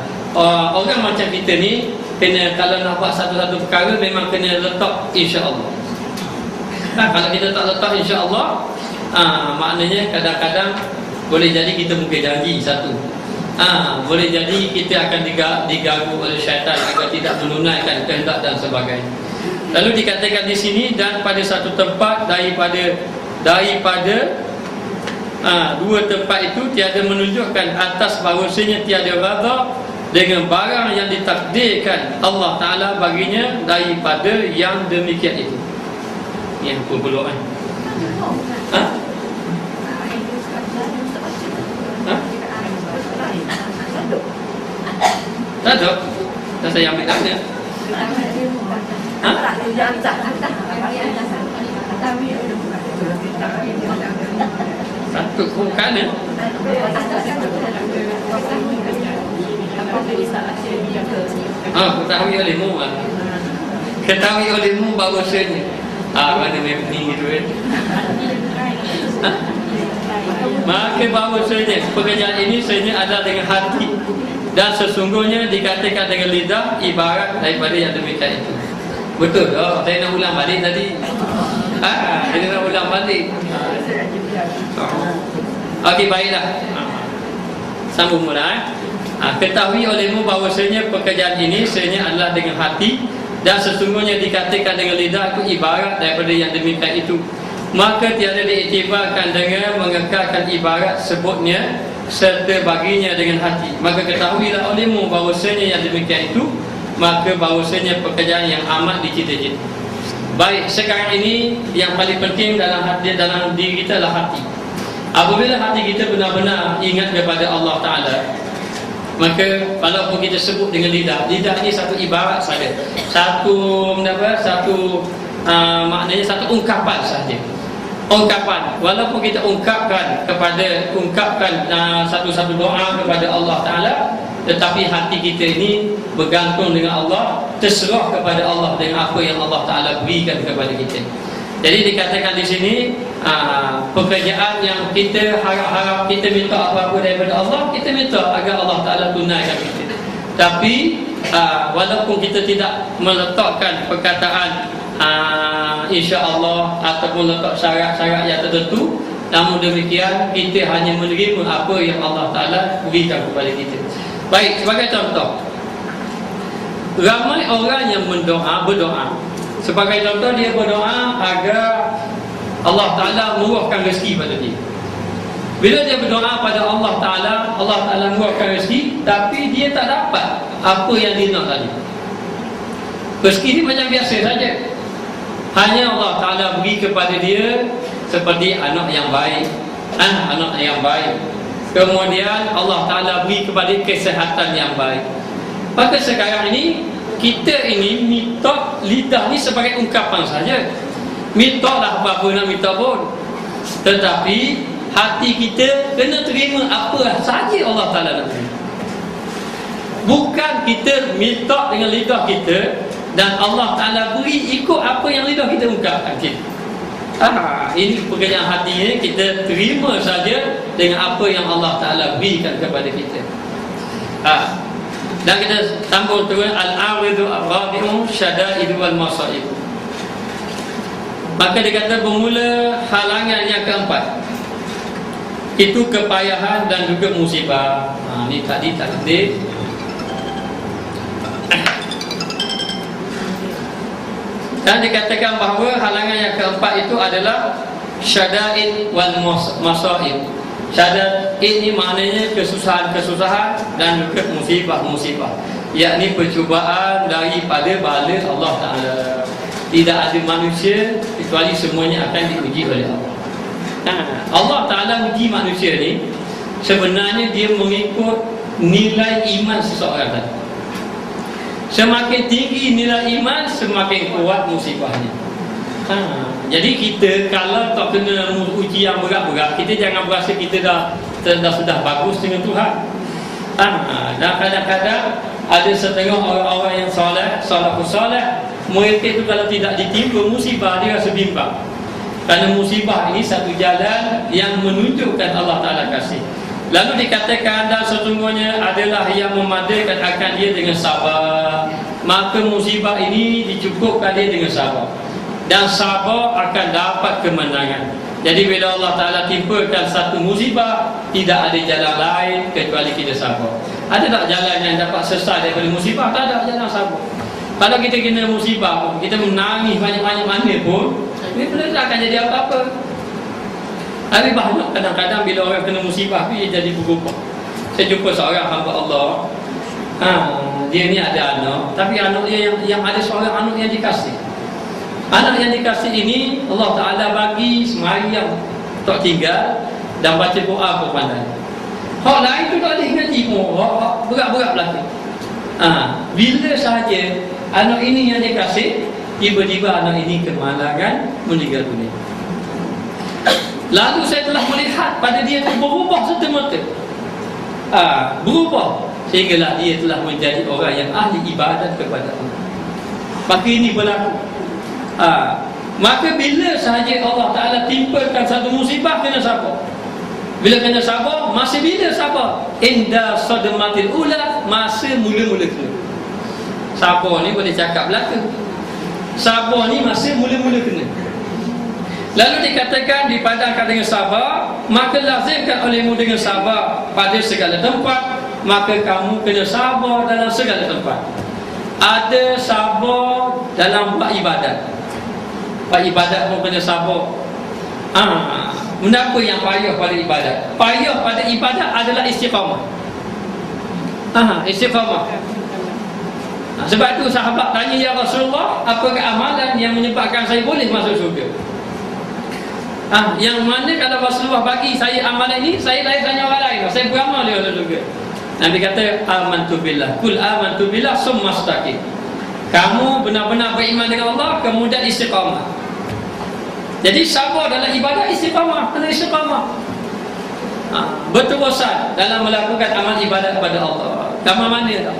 Orang macam kita ni kena, kalau nak buat satu-satu perkara memang kena letak insya-Allah. Kalau kita tak letak insya-Allah, maknanya kadang-kadang boleh jadi kita mungkin janji satu, boleh jadi kita akan diganggu oleh syaitan agar tidak menunaikan kehendak dan sebagainya. Lalu dikatakan di sini, dan pada satu tempat daripada dua tempat itu tiada menunjukkan atas bahawasanya tiada rada dengan barang yang ditakdirkan Allah Ta'ala baginya daripada yang demikian itu. Yang apa belum kan? Tak ada. Tak saya ambil tak ada. Satu bukan ya. Ketahui olehmu ketahui olehmu bahawasanya mana memang ni gitu kan. Maka bahawasanya pekerjaan ini sebenarnya adalah dengan hati, dan sesungguhnya dikatakan dengan lidah ibarat daripada yang demikian itu. Betul. Saya nak ulang balik tadi. Saya nak ulang balik. Okey, baiklah. Sambung mula. Ketahui olehmu bahawasanya pekerjaan ini sebenarnya adalah dengan hati, dan sesungguhnya dikatakan dengan lidah itu ibarat daripada yang demikian itu. Maka tiada diiktibarkan dengan mengekalkan ibarat sebutnya serta baginya dengan hati. Maka ketahuilah olehmu bahawasanya yang demikian itu, maka bahawasanya pekerjaan yang amat dicita-cita. Baik, sekarang ini yang paling penting dalam hati, dalam diri kita adalah hati. Apabila hati kita benar-benar ingat kepada Allah Ta'ala, maka walaupun kita sebut dengan lidah ini satu ibarat saja, maknanya satu ungkapan saja. Ungkapan, walaupun kita ungkapkan satu-satu doa kepada Allah Ta'ala, tetapi hati kita ini bergantung dengan Allah, terserah kepada Allah dengan apa yang Allah Ta'ala berikan kepada kita. Jadi dikatakan di sini, pekerjaan yang kita harap-harap, kita minta apa-apa daripada Allah, kita minta agar Allah Ta'ala tunaikan kita. Tapi walaupun kita tidak meletakkan perkataan insya-Allah ataupun letak syarat-syarat yang tertentu. Namun demikian kita hanya menerima apa yang Allah Ta'ala berikan kepada kita. Baik, sebagai contoh, ramai orang yang berdoa. Sebagai contoh, dia berdoa agar Allah Ta'ala murahkan rezeki pada dia. Bila dia berdoa pada Allah Ta'ala murahkan rezeki, tapi dia tak dapat apa yang dia nak tadi. Rezeki ni macam biasa saja. Hanya Allah Ta'ala beri kepada dia seperti anak yang baik, anak yang baik. Kemudian Allah Ta'ala beri kepada kesihatan yang baik. Maka sekarang ini kita ini minta lidah ni sebagai ungkapan saja. Minta lah apa nak minta pun, tetapi hati kita kena terima apa saja Allah Ta'ala nak beri. Bukan kita minta dengan lidah kita dan Allah Ta'ala beri ikut apa yang lidah kita ungkapkan. Ini pekerjaan hati ni, kita terima saja dengan apa yang Allah Ta'ala berikan kepada kita. Dan kita sambung terus, al-aridu ar-rabi'u syada'idu wal-masa'ib. Maka dia kata bermula halangan yang keempat, itu kepayahan dan juga musibah. Ni tadi takdir. Dan dikatakan bahawa halangan yang keempat itu adalah syada'id wal masa'ib. Syada'id ini maknanya kesusahan-kesusahan dan juga musibah-musibah, yakni percubaan daripada bala Allah Ta'ala. Tidak ada manusia kecuali semuanya akan diuji oleh Allah. Allah Ta'ala uji manusia ni sebenarnya dia mengikut nilai iman seseorang tadi. Semakin tinggi nilai iman, semakin kuat musibahnya. Jadi kita kalau tak kena uji yang berat-berat, kita jangan berasa kita sudah bagus dengan Tuhan. Dan kadang-kadang ada setengah orang-orang yang salafus salih, mereka itu kalau tidak ditimpa musibah, dia rasa bimbang. Kerana musibah ini satu jalan yang menunjukkan Allah Ta'ala kasih. Lalu dikatakan dan sesungguhnya adalah yang memadakan akan dia dengan sabar. Maka musibah ini dicukupkan dia dengan sabar, dan sabar akan dapat kemenangan. Jadi bila Allah Ta'ala timpakan satu musibah, tidak ada jalan lain kecuali kita sabar. Ada tak jalan yang dapat selesai daripada musibah? Tak ada jalan sabar. Kalau kita kena musibah, kita menangis banyak-banyak mana pun, ini benar tak akan jadi apa-apa. Tapi banyak kadang-kadang bila orang kena musibah, dia jadi berubah. Saya jumpa seorang hamba Allah, dia ni ada anak, tapi anak dia yang ada seorang anak yang dikasih. Anak yang dikasih ini Allah Ta'ala bagi sembahyang tak tinggal dan baca doa pun pandai. Hak lain tu tak boleh ngaji pun, berat-berat belakang. Bila sahaja anak ini yang dikasih, tiba-tiba anak ini kemalangan, meninggal dunia. Lalu saya telah melihat pada dia itu berubah serta-merta, berubah sehinggalah dia telah menjadi orang yang ahli ibadat kepada Allah. Maka ini berlaku. Maka bila sahaja Allah Ta'ala timpakan satu musibah, kena sabar. Bila kena sabar, masa bila sabar? Inda sadmatil ula, masa mula-mula kena. Sabar ni boleh cakap belakang, sabar ni masa mula-mula kena. Lalu dikatakan dipadankan dengan sabar, maka lazimkan olehmu dengan sabar pada segala tempat. Maka kamu kena sabar dalam segala tempat. Ada sabar dalam buat ibadat. Buat ibadat pun kena sabar. Kenapa yang payah pada ibadat? Payah pada ibadat adalah istiqamah. Istiqamah. Sebab itu sahabat tanya, ya Rasulullah, apakah amalan yang menyebabkan saya boleh masuk syurga? Yang mana kalau Rasulullah bagi saya amalan ini, saya lain tanya orang lain, saya beramal dia masuk syurga. Nabi kata, amantu billah, kul amantu billah summa istaqim. Kamu benar-benar beriman dengan Allah, kemudian istiqamah. Jadi sabar dalam ibadah, istiqamah, kena istiqamah. Berterusan dalam melakukan amal ibadat kepada Allah. Gambar mana tak?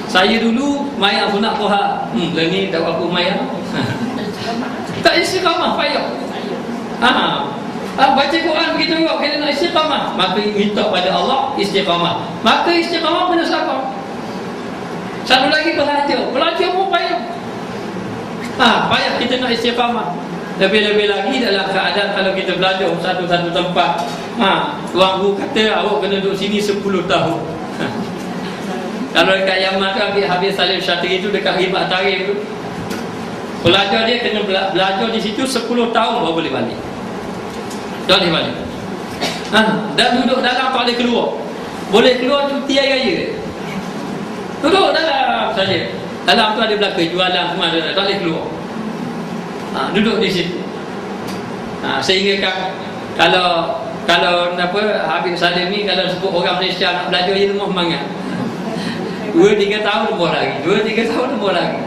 Saya dulu mayang sunat Tuhan, ni dah aku mayang. Tak istiqamah, payah. Baca Quran begitu juga, kena nak istiqamah. Maka minta pada Allah istiqamah. Maka istiqamah kena sabar. Satu lagi belajar pun payah. Payah kita nak istiqamah. Lebih-lebih lagi dalam keadaan kalau kita belajar satu-satu tempat. Tuan guru kata awak kena duduk sini 10 tahun. Kalau dekat Yaman tu ambil Habib Salim Syatiri tu dekat Ribat Tarif tu, pelajar dia kena belajar di situ 10 tahun baru boleh balik. Tak boleh balik. Dan duduk dalam tak boleh keluar. Boleh keluar cuti hari raya. Duduk dalam saja. Dalam tu ada belakang jualan semua ada, tak boleh keluar. Duduk di situ. Sehingga kan kalau Habib Salim ni kalau sebut orang Malaysia nak belajar dia rumah semangat. 2-3 tahun lebih lagi. 2-3 tahun lebih lagi.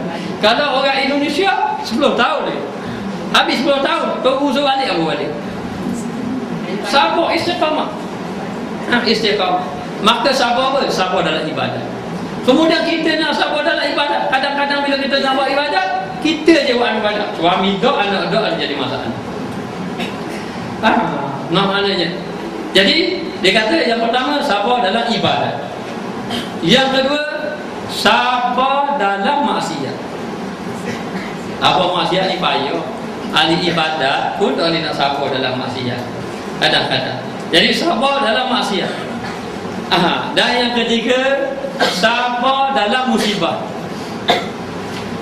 Kalau orang Indonesia 10 tahun dia. Habis 10 tahun, tunggu suruh balik aku balik. Sabar istiqamah. Istiqamah. Maka sabar apa? Sabar dalam ibadat. Kemudian kita nak sabar dalam ibadat. Kadang-kadang bila kita nak buat ibadat, kita je buat ibadat. Suami dok, anak dok, ada jadi masalah. Maknanya. Jadi dia kata yang pertama sabar dalam ibadat. Yang kedua sabar dalam maksiat. Apa maksiat ni payah. Ahli ibadat pun tak boleh nak sabar dalam maksiat. Kadang-kadang. Jadi sabar dalam maksiat. Dan yang ketiga sabar dalam musibah.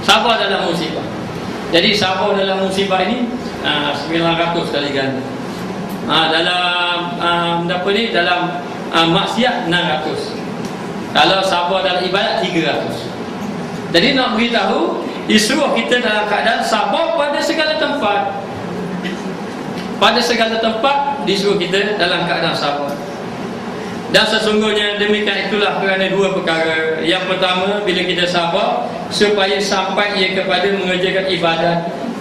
Sabar dalam musibah. Jadi sabar dalam musibah ini 900 kali ganda. Dalam dalam maksiat 600. Kalau sabar dalam ibadat 300. Jadi nak beritahu disuruh kita dalam keadaan sabar pada segala tempat. Pada segala tempat disuruh kita dalam keadaan sabar. Dan sesungguhnya demikian itulah kerana dua perkara. Yang pertama, bila kita sabar supaya sampai ia kepada mengerjakan ibadat.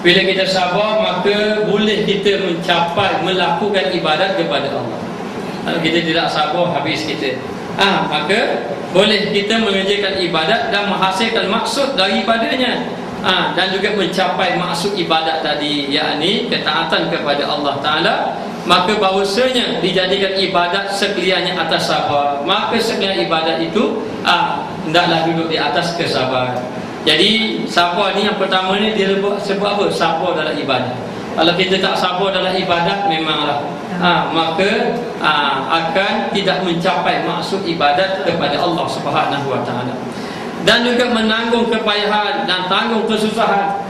Bila kita sabar maka boleh kita mencapai melakukan ibadat kepada Allah. Kalau kita tidak sabar habis kita. Maka boleh kita mengerjakan ibadat dan menghasilkan maksud daripadanya. Dan juga mencapai maksud ibadat tadi, yakni ketaatan kepada Allah Ta'ala. Maka bahawasanya dijadikan ibadat sekaliannya atas sabar. Maka sekalian ibadat itu hendaklah duduk di atas kesabaran. Jadi sabar ni yang pertama ni dia sebut apa? Sabar dalam ibadat. Kalau kita tak sabar dalam ibadat memanglah maka akan tidak mencapai maksud ibadat kepada Allah Subhanahu Wa Ta'ala. Dan juga menanggung kepayahan dan tanggung kesusahan.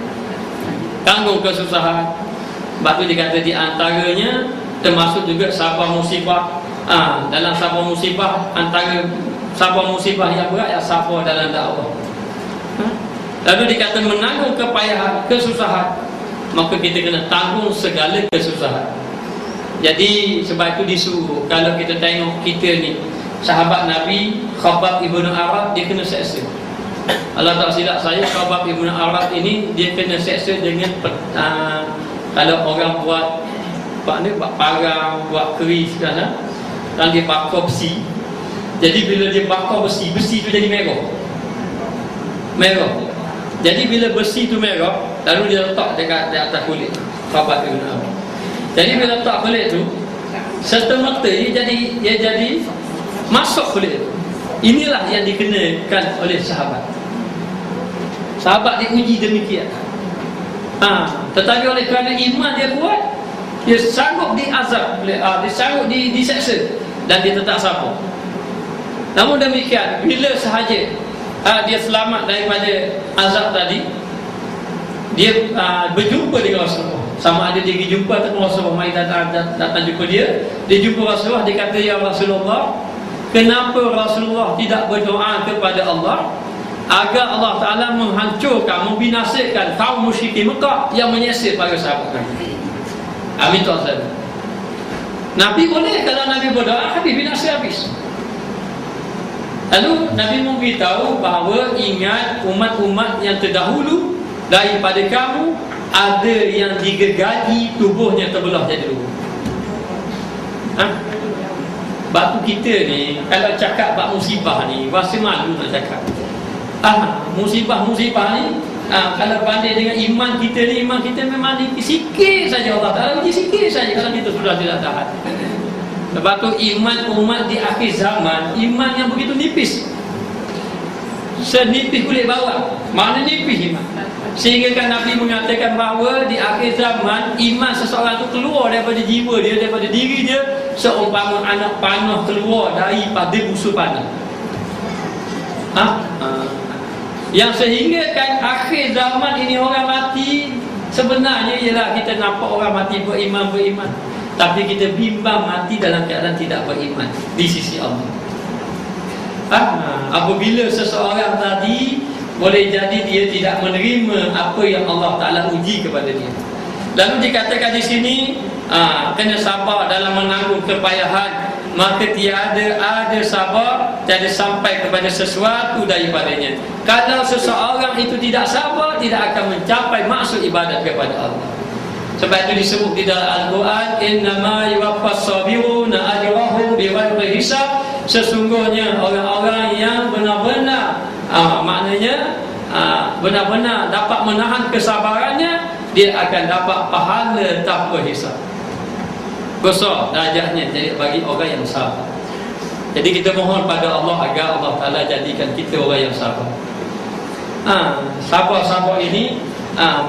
Tanggung kesusahan. Sebab tu dikata di antaranya termasuk juga sabar musibah. Dalam sabar musibah, antara sabar musibah yang berat ya sabar dalam dakwah. Lalu dikata menanggung kepayahan, kesusahan. Maka kita kena tanggung segala kesusahan. Jadi sebab itu disuruh. Kalau kita tengok kita ni, sahabat Nabi Khabbab ibn Arad, dia kena seksa. Allah tak silap saya, Khabbab ibn Arad ini dia kena seksa dengan kalau orang buat parang, buat keris kan, dan dia bakar besi. Jadi bila dia bakar besi tu jadi merah. Jadi bila besi tu merah, lalu dia letak dekat di atas kulit Khabbab ibn Arad. Jadi bila letak kulit tu, serta-merta dia jadi masuk kulit tu. Inilah yang dikenakan oleh sahabat. Sahabat diuji demikian. Tetapi oleh kerana iman dia kuat, dia sanggup diazab, dia sanggup diseksa, dan dia tetap sabar. Namun demikian, bila sahaja dia selamat daripada azab tadi, dia berjumpa dengan Rasulullah. Sama ada dia pergi jumpa atau Rasulullah mai datang jumpa dia jumpa Rasulullah, dia kata, ya Rasulullah, kenapa Rasulullah tidak berdoa kepada Allah agar Allah Ta'ala menghancurkan, membinasakan kaum musyrikin Mekah yang menyesir para sahabat Nabi? Amin tuan-tuan. Nabi boleh, kalau Nabi berdoa habis binasa habis. Lalu Nabi memberitahu bahawa ingat umat-umat yang terdahulu daripada kamu ada yang digegagi tubuhnya terbelah jadi dua. Batu kita ni kalau cakap bab musibah ni rasa malu nak cakap. Musibah-musibah ni kalau banding dengan iman kita ni, iman kita memang sikit saja. Allah Ta'ala uji sikit saja kalau kita sudah tidak tahan. Sebab tu iman umat di akhir zaman, iman yang begitu nipis, senipis kulit bawah. Mana nipis iman? Sehingga kan Nabi mengatakan bahawa di akhir zaman iman seseorang tu keluar daripada jiwa dia, daripada diri dia, seumpama anak panah keluar daripada busur panah. Yang sehingga kan akhir zaman ini orang mati, sebenarnya ialah kita nampak orang mati beriman, tapi kita bimbang mati dalam keadaan tidak beriman di sisi Allah. Apabila seseorang tadi boleh jadi dia tidak menerima apa yang Allah Ta'ala uji kepada dia. Lalu dikatakan di sini kena sabar dalam menanggung kepayahan, maka tiada ada sabar, tiada sampai kepada sesuatu daripadanya. Kalau seseorang itu tidak sabar, tidak akan mencapai maksud ibadat kepada Allah. Sebab itu disebut di dalam Al-Quran, innama yuwaffas sabiruna ajrahum bighairi hisab. Sesungguhnya orang-orang yang benar-benar maknanya benar-benar dapat menahan kesabarannya, dia akan dapat pahala tanpa hisab. Besar darjatnya jadi bagi orang yang sabar. Jadi kita mohon pada Allah agar Allah Ta'ala jadikan kita orang yang sabar. Sabar-sabar ini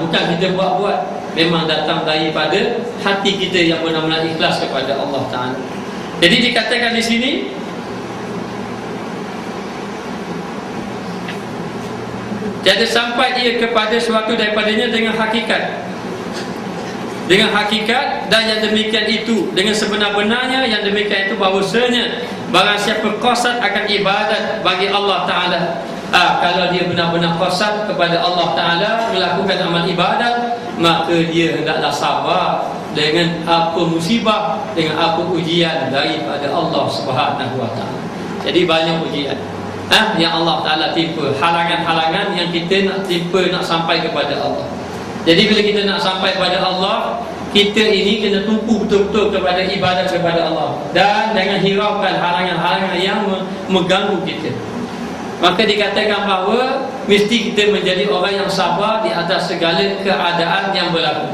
bukan kita buat-buat, memang datang daripada hati kita yang benar-benar ikhlas kepada Allah Ta'ala. Jadi dikatakan di sini, tiada sampai ia kepada suatu daripadanya dengan hakikat. Dengan hakikat, dan yang demikian itu dengan sebenar-benarnya, yang demikian itu bahawasanya barang siapa qasad akan ibadat bagi Allah Ta'ala, kalau dia benar-benar qasad kepada Allah Ta'ala melakukan amal ibadat, maka dia hendaklah sabar dengan apa musibah, dengan apa ujian daripada Allah Subhanahu Wa Ta'ala. Jadi banyak ujian yang Allah Ta'ala timpa, halangan-halangan yang kita nak timpa, nak sampai kepada Allah. Jadi bila kita nak sampai kepada Allah, kita ini kena tumpu betul-betul kepada ibadat kepada Allah, dan jangan hiraukan halangan-halangan yang mengganggu kita. Maka dikatakan bahawa mesti kita menjadi orang yang sabar di atas segala keadaan yang berlaku.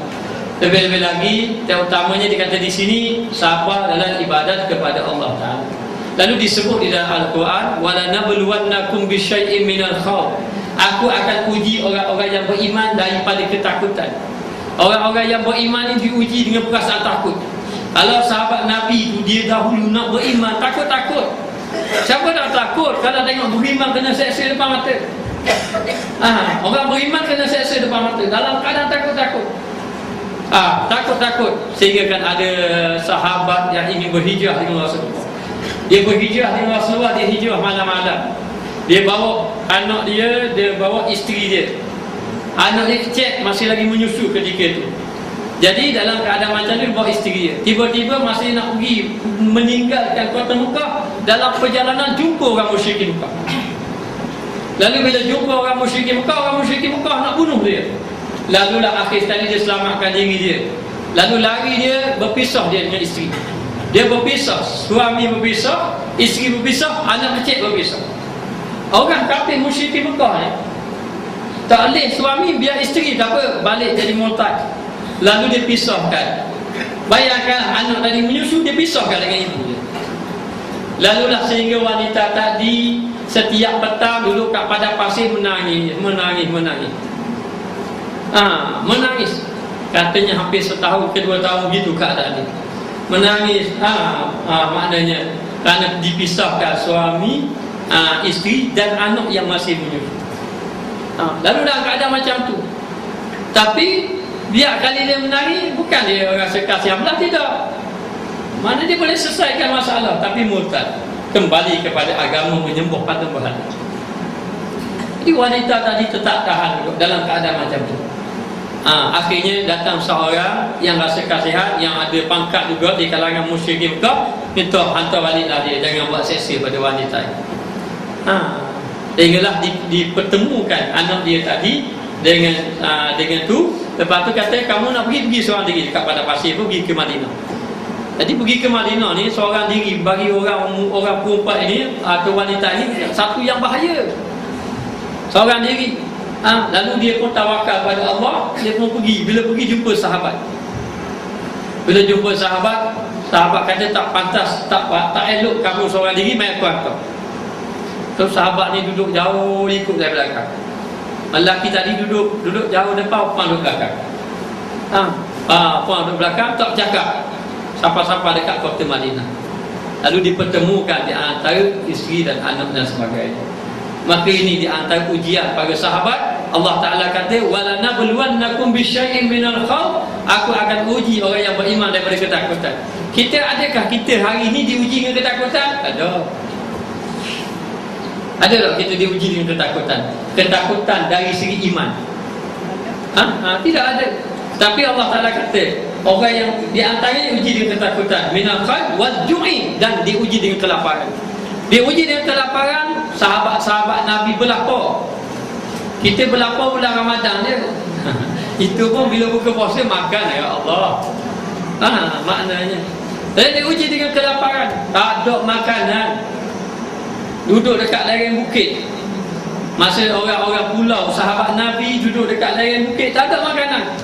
Lebih-lebih lagi, terutamanya dikata di sini, sabar dalam ibadat kepada Allah Ta'ala. Lalu disebut di dalam Al-Quran, walanabluwannakum bisyai'in minal khawf. Aku akan uji orang-orang yang beriman daripada ketakutan. Orang-orang yang beriman ini diuji dengan perasaan takut. Kalau sahabat Nabi itu dia dahulu nak beriman, takut-takut. Siapa nak takut kalau tengok beriman kena seksa depan mata? Orang beriman kena seksa depan mata dalam keadaan takut-takut. Takut-takut. Sehingga kan ada sahabat yang ingin berhijrah dengan Rasulullah. Dia berhijrah dengan Rasulullah, dia hijrah malam-malam. Dia bawa anak dia, dia bawa isteri dia. Anak dia kecil, masih lagi menyusu ketika itu. Jadi dalam keadaan macam ni, bawa isteri dia. Tiba-tiba masih nak pergi meninggalkan kota Mekah, dalam perjalanan jumpa orang musyrikin Mekah. Lalu bila jumpa orang musyrikin Mekah nak bunuh dia. Lalulah akhir sekali dia selamatkan diri dia. Lalu lari dia, berpisah dia dengan isteri. Dia berpisah, suami berpisah, isteri berpisah, anak kecil berpisah. Orang kafir musyrikin Mekah ni tak boleh suami biar isteri tak apa, balik jadi murtad. Lalu dia pisahkan. Bayangkan anak tadi menyusu, dia pisahkan dengan ibu dia. Lalulah sehingga wanita tadi setiap petang duduk kat padang pasir menangis. Menangis. Katanya hampir setahun ke 2 tahun gitu keadaan dia. Menangis. Maknanya kerana dipisahkan suami, isteri dan anak yang masih menyusu. Lalu dalam keadaan macam tu, tapi biar kali dia menangis, bukan dia rasa kasihan belah, tidak. Mana dia boleh selesaikan masalah, tapi murtad, kembali kepada agama menyembah patung berhala. Jadi wanita tadi tetap tahan dalam keadaan macam tu. Akhirnya datang seorang yang rasa kasihan, yang ada pangkat juga di kalangan musyrikin Mekah, minta hantar baliklah dia, jangan buat seksa pada wanita ini. Sehinggalah dipertemukan anak dia tadi dengan tu. Lepas tu kata, kamu nak pergi seorang diri dekat padang pasir, pergi ke Madinah. Jadi pergi ke Madinah ni seorang diri bagi orang perempuan ini atau wanita ini satu yang bahaya. Seorang diri. Lalu dia pun tawakal pada Allah, dia pun pergi. Bila pergi jumpa sahabat. Bila jumpa sahabat kata tak pantas, tak elok kamu seorang diri, mai aku hantar. So sahabat ni duduk jauh ikut dari belakang. Lelaki tadi duduk jauh depan, perempuan duduk belakang. Perempuan duduk belakang, tak cakap siapa-siapa dekat kota Madinah. Lalu dipertemukan di antara isteri dan anak dan sebagainya. Maka ini di antara ujian para sahabat. Allah Ta'ala kata, walanabluwannakum bisyai'in minal khawf, aku akan uji orang yang beriman daripada ketakutan. Adakah kita hari ini diuji dengan ketakutan? Ada. Ada tak kita diuji dengan ketakutan? Ketakutan dari segi iman? Tidak ada. Tapi Allah Ta'ala kata, orang yang di antaranya diuji dengan ketakutan, minal khawf wal ju'i, dan diuji dengan kelaparan. Diuji dengan kelaparan, sahabat-sahabat Nabi berlapar. Kita berlapar bulan Ramadan je. Itu pun bila buka puasa makan, ya Allah. Maknanya. Dan diuji dengan kelaparan, tak ada makanan. Duduk dekat lereng bukit. Masa orang-orang pulau sahabat Nabi duduk dekat lereng bukit, tak ada makanan.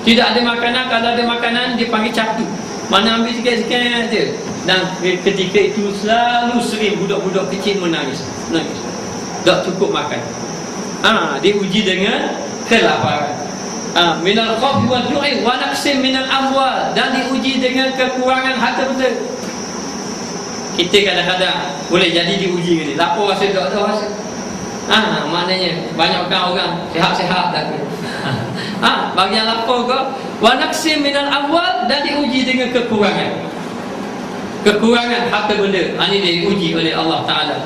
Tidak ada makanan. Kalau ada makanan, dia panggil catu. Mana ambil sikit-sikit je. Dan ketika itu selalu sering budak-budak kecil menangis. Tak cukup makan. Diuji dengan kelaparan. Minal khawfi wal ju'i wa naqsim minal amwal, dan diuji dengan kekurangan harta benda. Kita kadang-kadang boleh jadi diuji ni. Lapar rasa tak ada rasa. Maknanya banyakkan orang sihat-sihat tak. Bagi yang lapar ke, wa naqsim minal amwal, dan diuji dengan kekurangan harta benda. Ini diuji oleh Allah Ta'ala.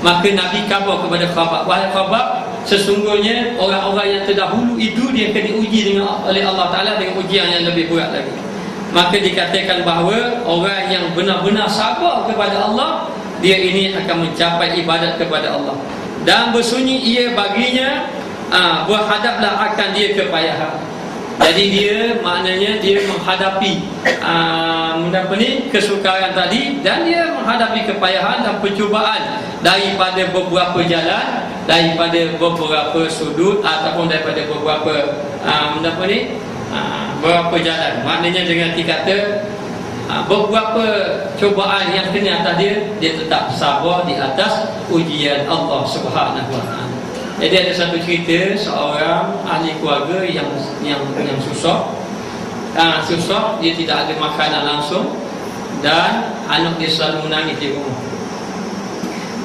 Maka Nabi khabar kepada Khabbab, wahai Khabbab, sesungguhnya orang-orang yang terdahulu itu dia akan diuji oleh Allah Ta'ala dengan ujian yang lebih berat lagi. Maka dikatakan bahawa orang yang benar-benar sabar kepada Allah, dia ini akan mencapai ibadat kepada Allah, dan bersunyi ia baginya, berhadaplah akan dia kepayahan. Jadi dia maknanya dia menghadapi kesukaran tadi, dan dia menghadapi kepayahan dan percubaan daripada beberapa jalan, daripada beberapa sudut, ataupun daripada beberapa beberapa jalan. Maknanya dengan dikata beberapa cubaan yang kena atas dia tetap sabar di atas ujian Allah Subhanahu Wa Taala. Jadi ada satu cerita seorang ahli keluarga yang susah. Susah, dia tidak ada makanan langsung, dan anak dia selalu menangis di rumah.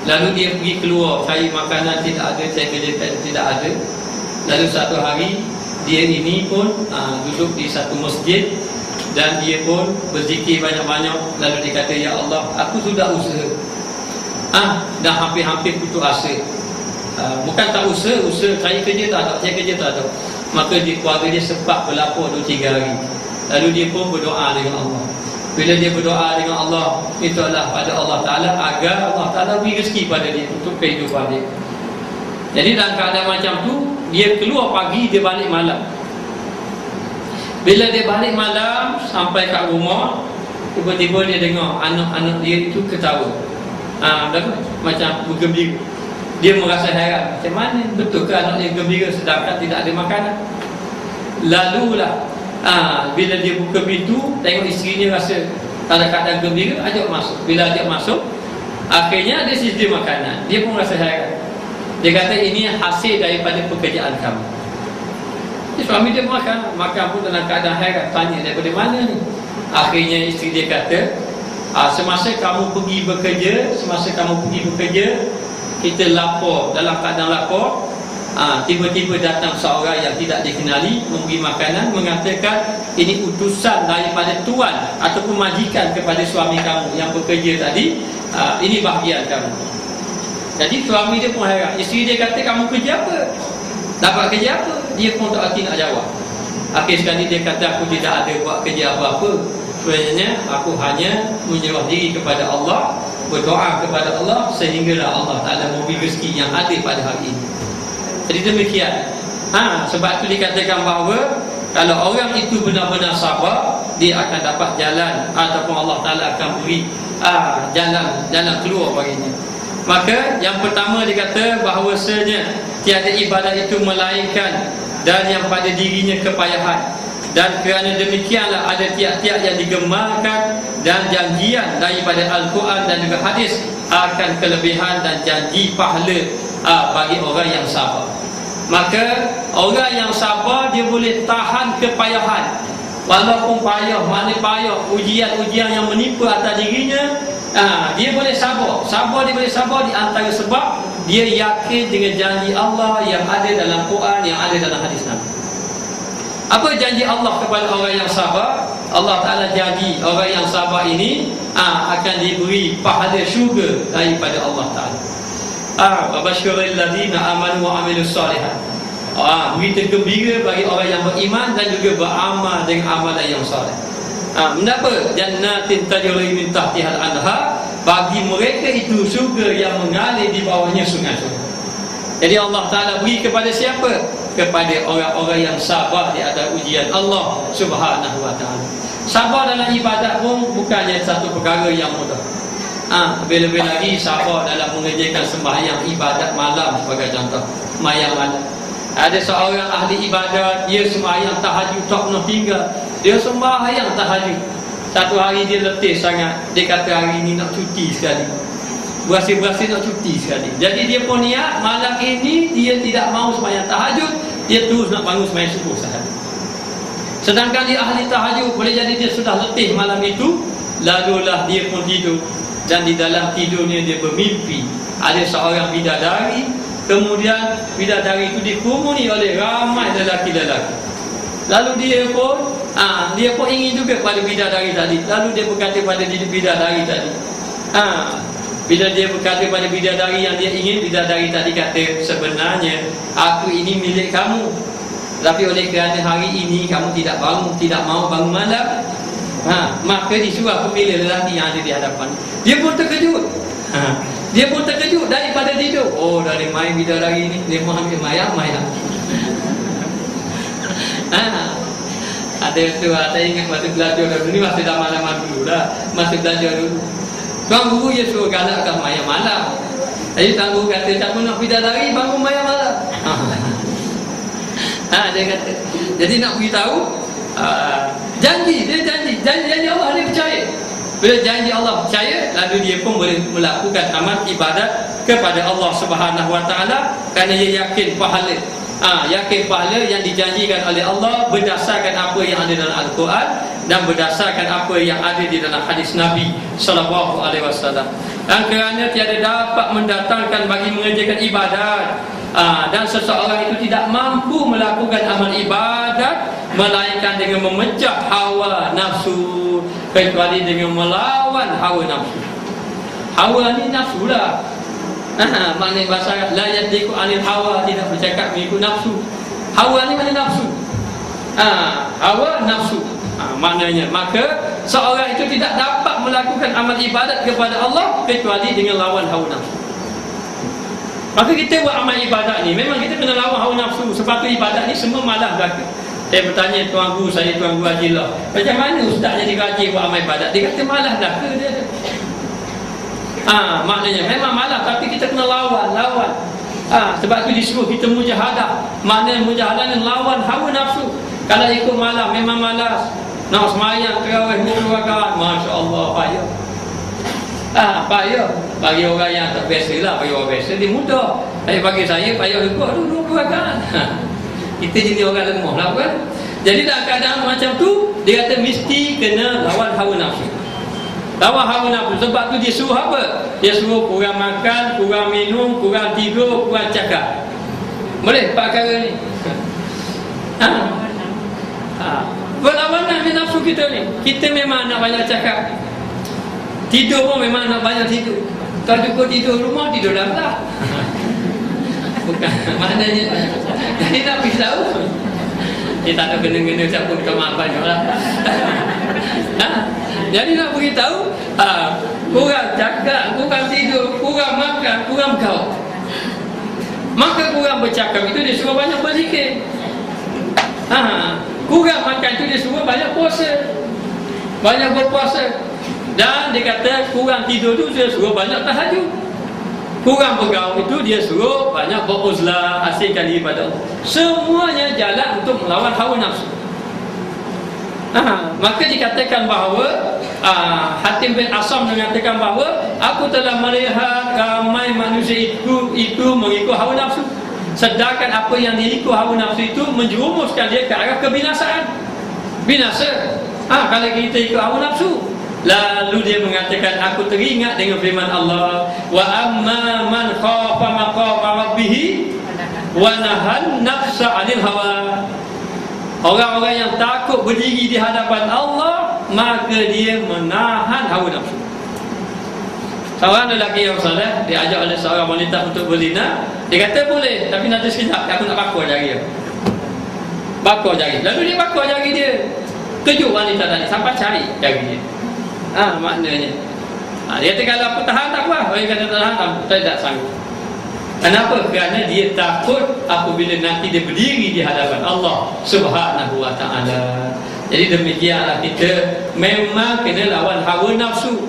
Lalu dia pergi keluar cari makanan, tidak ada, cari kerja tidak ada. Lalu satu hari dia ini pun duduk di satu masjid, dan dia pun berzikir banyak-banyak. Lalu dia kata, ya Allah, aku sudah usaha, dah hampir-hampir putus asa. Bukan tak usaha cari kerja tak ada. Maka di keluarga dia sempat berlapar 2-3 hari. Lalu dia pun berdoa dengan Allah. Bila dia berdoa dengan Allah, mintalah pada Allah Ta'ala agar Allah Ta'ala beri rezeki pada dia untuk kehidupan dia. Jadi dalam keadaan macam tu, dia keluar pagi, dia balik malam. Bila dia balik malam, sampai kat rumah, tiba-tiba dia dengar anak-anak dia itu ketawa, macam bergembira. Dia merasa heran, macam mana betul ke anak dia gembira sedangkan tidak ada makanan. Lalulah bila dia buka pintu, tengok isterinya rasa dalam keadaan gembira, ajak masuk. Bila ajak masuk, akhirnya dia sedia makanan. Dia pun rasa heran. Dia kata, ini hasil daripada pekerjaan kamu. Suami dia makan pun dalam keadaan heran, tanya daripada mana ni. Akhirnya isteri dia kata, semasa kamu pergi bekerja, kita lapar, dalam keadaan lapar, tiba-tiba datang seorang yang tidak dikenali, memberi makanan, mengatakan ini utusan daripada tuan ataupun majikan kepada suami kamu yang bekerja tadi, ini bahagian kamu. Jadi suami dia pun heran. Isteri dia kata, kamu kerja apa? Dapat kerja apa? Dia pun tak hati nak jawab. Akhir sekali dia kata, aku tidak ada buat kerja apa-apa. Sebenarnya aku hanya menyerah diri kepada Allah, berdoa kepada Allah, sehinggalah Allah Ta'ala memberi rezeki yang ada pada hari ini. Jadi demikian. Sebab itu dikatakan bahawa kalau orang itu benar-benar sabar, dia akan dapat jalan, ataupun Allah Ta'ala akan beri jalan keluar baginya. Maka yang pertama dikata bahawasanya tiada ibadat itu melainkan dan yang pada dirinya kepayahan. Dan kerana demikianlah ada tiap-tiap yang digemarkan dan janjian daripada Al-Quran dan juga hadis akan kelebihan dan janji pahala bagi orang yang sabar. Maka orang yang sabar dia boleh tahan kepayahan. Walaupun payah, mana payah, ujian-ujian yang menimpa atas dirinya, dia boleh sabar. Dia boleh sabar di antara sebab dia yakin dengan janji Allah yang ada dalam Quran, yang ada dalam hadis Nabi. Apa janji Allah kepada orang yang sabar? Allah Ta'ala janji orang yang sabar ini akan diberi pahala syurga daripada Allah Ta'ala. Wabasyiril ladzina amanu wa amilus solihat. Berita gembira bagi orang yang beriman dan juga beramal dengan amalan yang soleh. Mengapa? Jannatin tajri min tahtihal anhar, bagi mereka itu syurga yang mengalir di bawahnya sungai-sungai. Jadi Allah Ta'ala beri kepada siapa? Kepada orang-orang yang sabar di atas ujian Allah Subhanahu wa Ta'ala. Sabar dalam ibadat pun bukannya satu perkara yang mudah. Lebih-lebih lagi sabar dalam mengerjakan sembahyang ibadat malam sebagai contoh, sembahyang malam. Ada seorang ahli ibadat, dia sembahyang tahajud tak pernah tinggal. Dia sembahyang tahajud. Satu hari dia letih sangat. Dia kata hari ini nak cuti sekali. Berasa-berasa nak cuti sekali. Jadi dia pun niat malam ini dia tidak mahu sembahyang tahajud. Dia terus nak bangun sembahyang subuh sahaja. Sedangkan dia ahli tahajud, boleh jadi dia sudah letih malam itu. Lalulah dia pun tidur. Dan di dalam tidurnya dia bermimpi ada seorang bidadari. Kemudian bidadari itu dikerumuni oleh ramai lelaki-lelaki. Lalu dia pun ingin juga pada bidadari tadi. Lalu dia berkata pada bidadari tadi. Bila dia berkata pada bidadari yang dia ingin, bidadari tadi kata, sebenarnya aku ini milik kamu, tapi oleh kerana hari ini kamu tidak mau bangun malam, maka disuruh aku pilih lelaki yang ada di hadapan. Dia pun terkejut. Dia pun terkejut daripada tidur. Oh, dari main bidadari ni dia mahu ambil mayang. Ada tu, saya ingat masa belajar dulu ni, masa dah malam dulu lah. Masa belajar dulu, tuan guru dia suruh galakkan mayang malam. Jadi tuan guru kata, siapa nak bidadari bangun mayang malam. Dia kata, jadi nak beritahu janji Allah, dia percaya. Bila janji Allah percaya, lalu dia pun boleh melakukan amal ibadat kepada Allah Subhanahu wa Ta'ala, kerana dia yakin pahala. Yakin pahala yang dijanjikan oleh Allah berdasarkan apa yang ada dalam Al-Quran dan berdasarkan apa yang ada di dalam hadis Nabi sallallahu alaihi wasallam. Dan kerana tiada dapat mendatangkan bagi mengerjakan ibadat, dan seseorang itu tidak mampu melakukan amal ibadat melainkan dengan memecah hawa nafsu, kecuali dengan melawan hawa nafsu. Hawa ni nafsu lah. Maknanya bahasa la yadiku anil hawa, tidak bercakap mengikut nafsu. Hawa ni mana nafsu? Hawa nafsu. Maknanya maka seorang itu tidak dapat melakukan amal ibadat kepada Allah kecuali dengan lawan hawa nafsu. Maka kita buat amal ibadat ni memang kita kena lawan hawa nafsu. Sebab tu ibadat ni semua malah belaka. Saya bertanya tuan guru saya, tuan guru Haji lah, macam mana ustaz jadi rajin buat amal ibadat? Dia kata malah belaka dia. Maknanya memang malah, tapi kita kena lawan. Sebab tu disuruh kita mujahadah. Maknanya mujahadah ni lawan hawa nafsu. Kalau ikut malam, memang malas. Nak semayang terawih 10 rakaat, masya-Allah payah. Payah bagi orang yang tak biasa lah. Bagi orang biasa dia mudah. Tapi bagi saya payah ikut 20 rakaat. Kita jadi orang lemah lah kan. Jadi dalam keadaan macam tu, dia kata mesti kena lawan hawa nafsu. Lawan hawa nafsu. Sebab tu dia suruh apa? Dia suruh kurang makan, kurang minum, kurang tidur, kurang cakap. Boleh perkara ni? Berlawanan dengan nafsu kita ni. Kita memang nak banyak cakap, tidur pun memang nak banyak tidur. Tak cukup tidur rumah, tidur dalam belah. Bukan maknanya. Jadi nak beritahu, dia tak ada kena-kena siapa minta maaf banyak lah. Jadi nak beritahu, kurang cakap, kurang tidur, kurang makan, kurang bergaul. Maka kurang bercakap itu dia suruh banyak berzikir. Kurang makan itu dia suruh banyak puasa, banyak berpuasa. Dan dia kata kurang tidur itu dia suruh banyak tahajud. Kurang bergaul itu dia suruh banyak beruzlah, asingkan diri pada Allah. Semuanya jalan untuk melawan hawa nafsu. Maka dikatakan bahawa Hatim bin Asam mengatakan bahawa aku telah melihat ramai manusia itu mengikut hawa nafsu. Sedangkan apa yang diikut hawa nafsu itu menjerumuskan dia ke arah kebinasaan. Binasa. Kalau kita ikut hawa nafsu. Lalu dia mengatakan, aku teringat dengan firman Allah, wa amma man khafa maqama rabbih wa nahan nafsa 'anil hawa. Orang-orang yang takut berdiri di hadapan Allah, maka dia menahan hawa nafsu. Seorang lelaki yang soleh diajak oleh seorang wanita untuk berzina. Dia kata boleh, tapi nanti sekejap aku nak bakar jari dia. Bakar jari. Lalu dia bakar jari dia. Kejut wanita tadi sampai cari jari dia. Maknanya dia kata kalau aku tahan tak apa. Orang kata tahan, aku tak sanggup. Kenapa? Kerana dia takut apabila nanti dia berdiri di hadapan Allah Subhanahu wa ta'ala. Jadi demikianlah kita memang kena lawan hawa nafsu.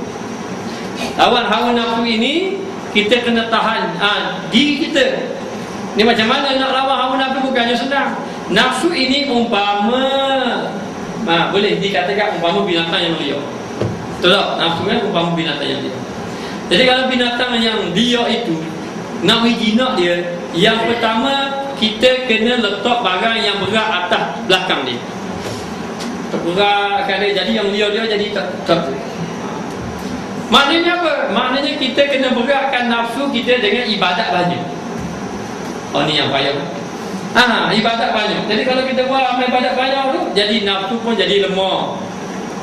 Lawan hawa nafsu ini kita kena tahan diri kita. Ni macam mana nak lawan hawa nafsu? Bukannya senang. Nafsu ini umpama boleh dikatakan umpama binatang yang liar. Betul tak? Nafsu kan umpama binatang yang liar. Jadi kalau binatang yang liar itu nak jinak dia, yang pertama kita kena letak barang yang berat atas belakang dia. Terberatkan dia, jadi yang liar dia jadi tak. Maknanya apa? Maknanya kita kena beratkan nafsu kita dengan ibadat banyak. Ni yang payah. Ibadat banyak. Jadi kalau kita buat ibadat banyak tu, jadi nafsu pun jadi lemah.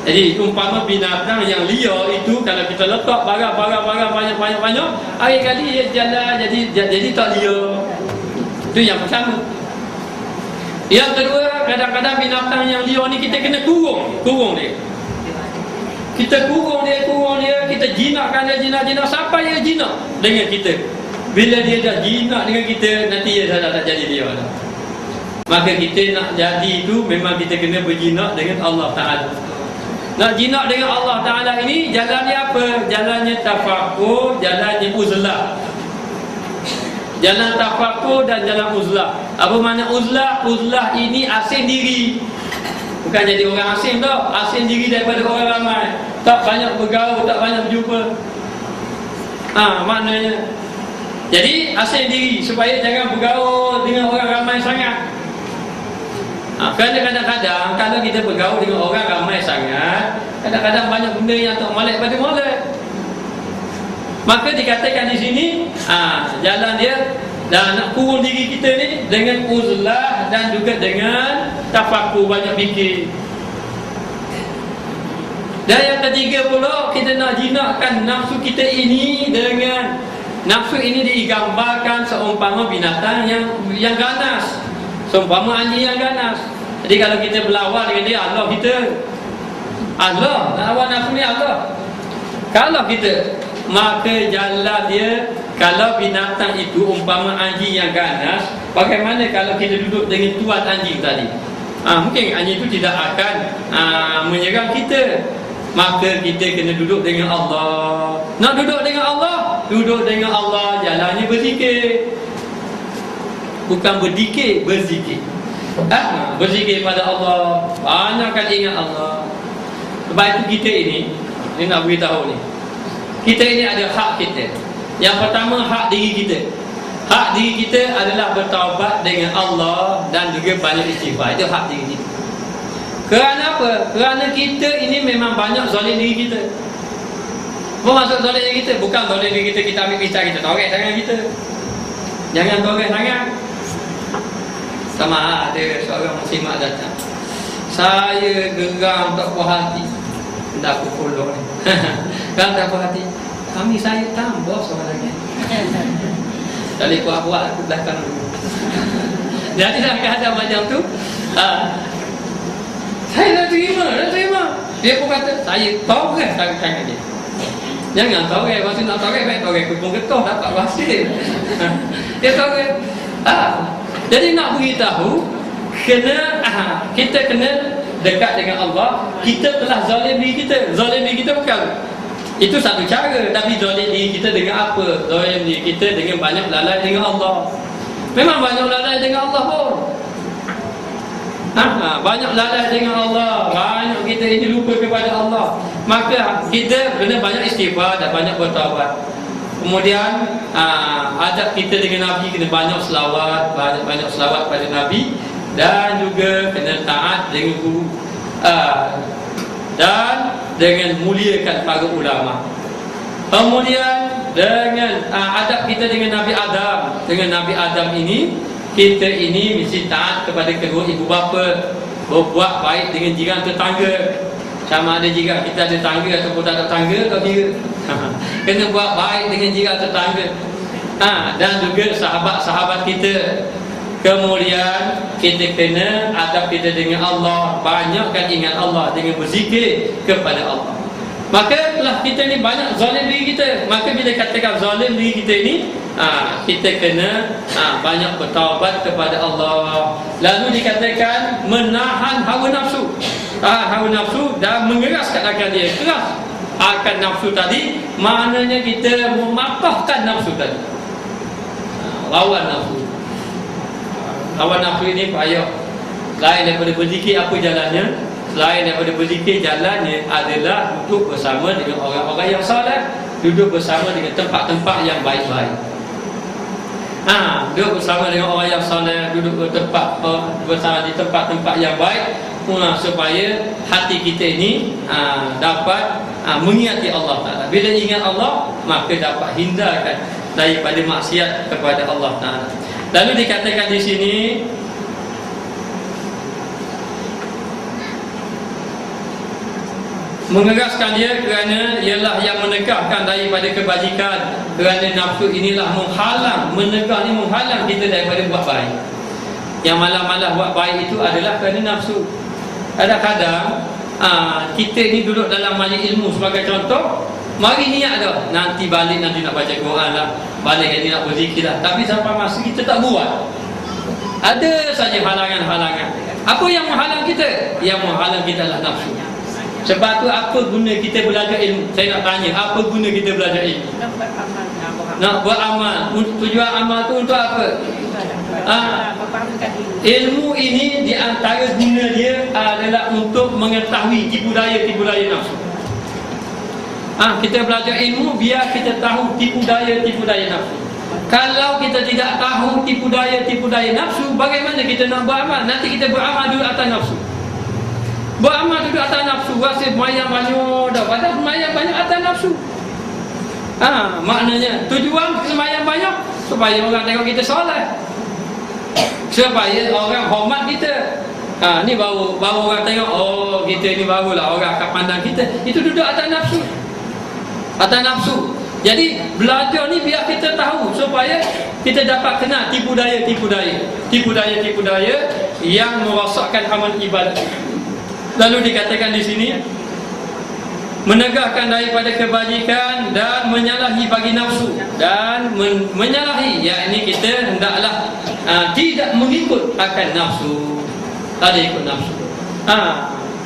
Jadi umpama binatang yang liar itu, kalau kita letak barang-barang banyak, hari kali dia jalan jadi tak liar. Itu yang pertama. Yang kedua, kadang-kadang binatang yang liar ni kita kena kurung dia. Kita kurung dia, kita jinakkan dia, jinak sampai dia jinak dengan kita. Bila dia dah jinak dengan kita, nanti dia dah tak jadi dia dah. Maka kita nak jadi itu memang kita kena berjinak dengan Allah Ta'ala. Nak jinak dengan Allah Ta'ala ini jalannya apa? Jalannya tafakur, jalannya uzlah. Jalan tafakur dan jalan uzlah. Apa makna uzlah? Uzlah ini asing diri. Bukan jadi orang asing tau. Asing diri daripada orang ramai. Tak banyak bergaul, tak banyak berjumpa. Maknanya jadi asing diri supaya jangan bergaul dengan orang ramai sangat. Kerana kadang-kadang kalau kita bergaul dengan orang ramai sangat, kadang-kadang banyak benda yang tak molek pada molek. Maka dikatakan di sini jalan dia dan nak kurung diri kita ni dengan uzlah dan juga dengan tafakur, banyak fikir. Dan yang ketiga pula, kita nak jinakkan nafsu kita ini dengan nafsu ini digambarkan seumpama binatang yang ganas. Seumpama anjing yang ganas. Jadi kalau kita berlawan dengan dia, Allah kita. Allah, nak lawan nafsu ni Allah. Kalau kita, maka jalan dia, kalau binatang itu umpama anjing yang ganas, bagaimana kalau kita duduk dengan tuan anjing tadi? Mungkin anjing itu tidak akan menyerang kita. Maka kita kena duduk dengan Allah. Nak duduk dengan Allah? Duduk dengan Allah, jalannya berzikir. Bukan berdikir, berzikir. Berzikir pada Allah, banyakkan ingat Allah. Sebab itu kita ini nak beritahu ni, kita ini ada hak kita. Yang pertama, hak diri kita. Hak diri kita adalah bertaubat dengan Allah dan juga banyak istighfar. Itu hak diri kita. Kerana apa? Kerana kita ini memang banyak zalim diri kita. Apa maksud zalim diri kita? Bukan zalim diri kita, kita ambil pisau, kita torek tangan kita. Jangan torek tangan. Sama ada seorang muslimah datang, saya geram tak puas hati. Dah aku follow ni. Geram tak puas hati. Kami saya tambah seorang lagi. Jadi buat aku belakang dulu. Jadi dalam keadaan macam tu, saya dah terima. Dia pun kata, saya torek tangan dia. Jangan torek, maksud nak torek baik torek kupung getah dapat hasil. Dia torek. Jadi nak beritahu, kita kena dekat dengan Allah. Kita telah zalim diri kita. Zalim diri kita bukan, itu satu cara. Tapi zalim diri kita dengan apa? Zalim diri kita dengan banyak lalai dengan Allah. Memang banyak lalai dengan Allah pun. Banyak lalai dengan Allah. Banyak kita ini lupa kepada Allah. Maka kita kena banyak istighfar dan banyak bertaubat. Kemudian adab kita dengan Nabi, kena banyak selawat, banyak selawat pada Nabi, dan juga kena taat dengan guru, dan dengan muliakan para ulama. Kemudian dengan adab kita dengan Nabi Adam. Dengan Nabi Adam ini, kita ini mesti taat kepada kedua ibu bapa, berbuat baik dengan jiran tetangga. Sama ada jiran kita ada tangga ataupun tak ada tangga, tak kira. Kena buat baik dengan jiran tetangga. Dan juga sahabat-sahabat kita. Kemudian kita kena adab kita dengan Allah, banyakkan ingat Allah dengan berzikir kepada Allah. Maka telah kita ni banyak zalim diri kita. Maka bila katakan zalim diri kita ni, kita kena banyak bertaubat kepada Allah. Lalu dikatakan menahan hawa nafsu, tahan hawa nafsu dan mengeraskan akan dia. Keras akan nafsu tadi, maknanya kita memapahkan nafsu tadi. Lawan nafsu. Lawan nafsu ini payah. Lain daripada berzikir, apa jalannya? Selain daripada berzikir, jalannya adalah duduk bersama dengan orang-orang yang saleh, duduk bersama dengan tempat-tempat yang baik-baik. Duduk bersama dengan orang yang saleh, duduk bersama di tempat-tempat yang baik, supaya hati kita ini dapat mengingati Allah Ta'ala. Bila ingat Allah, maka dapat hindarkan daripada maksiat kepada Allah Ta'ala. Lalu dikatakan di sini, mengeraskan dia kerana ialah yang menegahkan daripada kebajikan. Kerana nafsu inilah menghalang, menegah ni menghalang kita daripada buat baik. Yang malah-malah buat baik itu adalah kerana nafsu. Kadang-kadang kita ni duduk dalam majlis ilmu sebagai contoh, mari niat dah, nanti balik nanti nak baca Quran lah, balik nanti nak berzikir lah. Tapi sampai masa kita tak buat, ada saja halangan-halangan. Apa yang menghalang kita? Yang menghalang kita adalah nafsu. Sebab tu apa guna kita belajar ilmu? Saya nak tanya, apa guna kita belajar ilmu? Nak buat amal. Tujuan amal tu untuk apa? Ilmu ini di antara guna dia adalah untuk mengetahui tipu daya nafsu. Kita belajar ilmu biar kita tahu tipu daya nafsu. Kalau kita tidak tahu tipu daya nafsu, bagaimana kita nak beramal? Nanti kita beramal dulu atas nafsu. Beramal duduk atas nafsu, rasa semayang banyak dah, padahal semayang banyak atas nafsu. Maknanya tujuan semayang banyak supaya orang tengok kita soleh, supaya orang hormat kita. Ni baru orang tengok, oh kita ni barulah orang akan pandang kita. Itu duduk atas nafsu. Atas nafsu. Jadi belajar ni biar kita tahu, supaya kita dapat kenal tipu daya yang merosakkan amal ibadah. Lalu dikatakan di sini, menegahkan daripada kebajikan dan menyalahi bagi nafsu. Dan menyalahi, yakni kita hendaklah tidak mengikut akan nafsu. Ada ikut nafsu.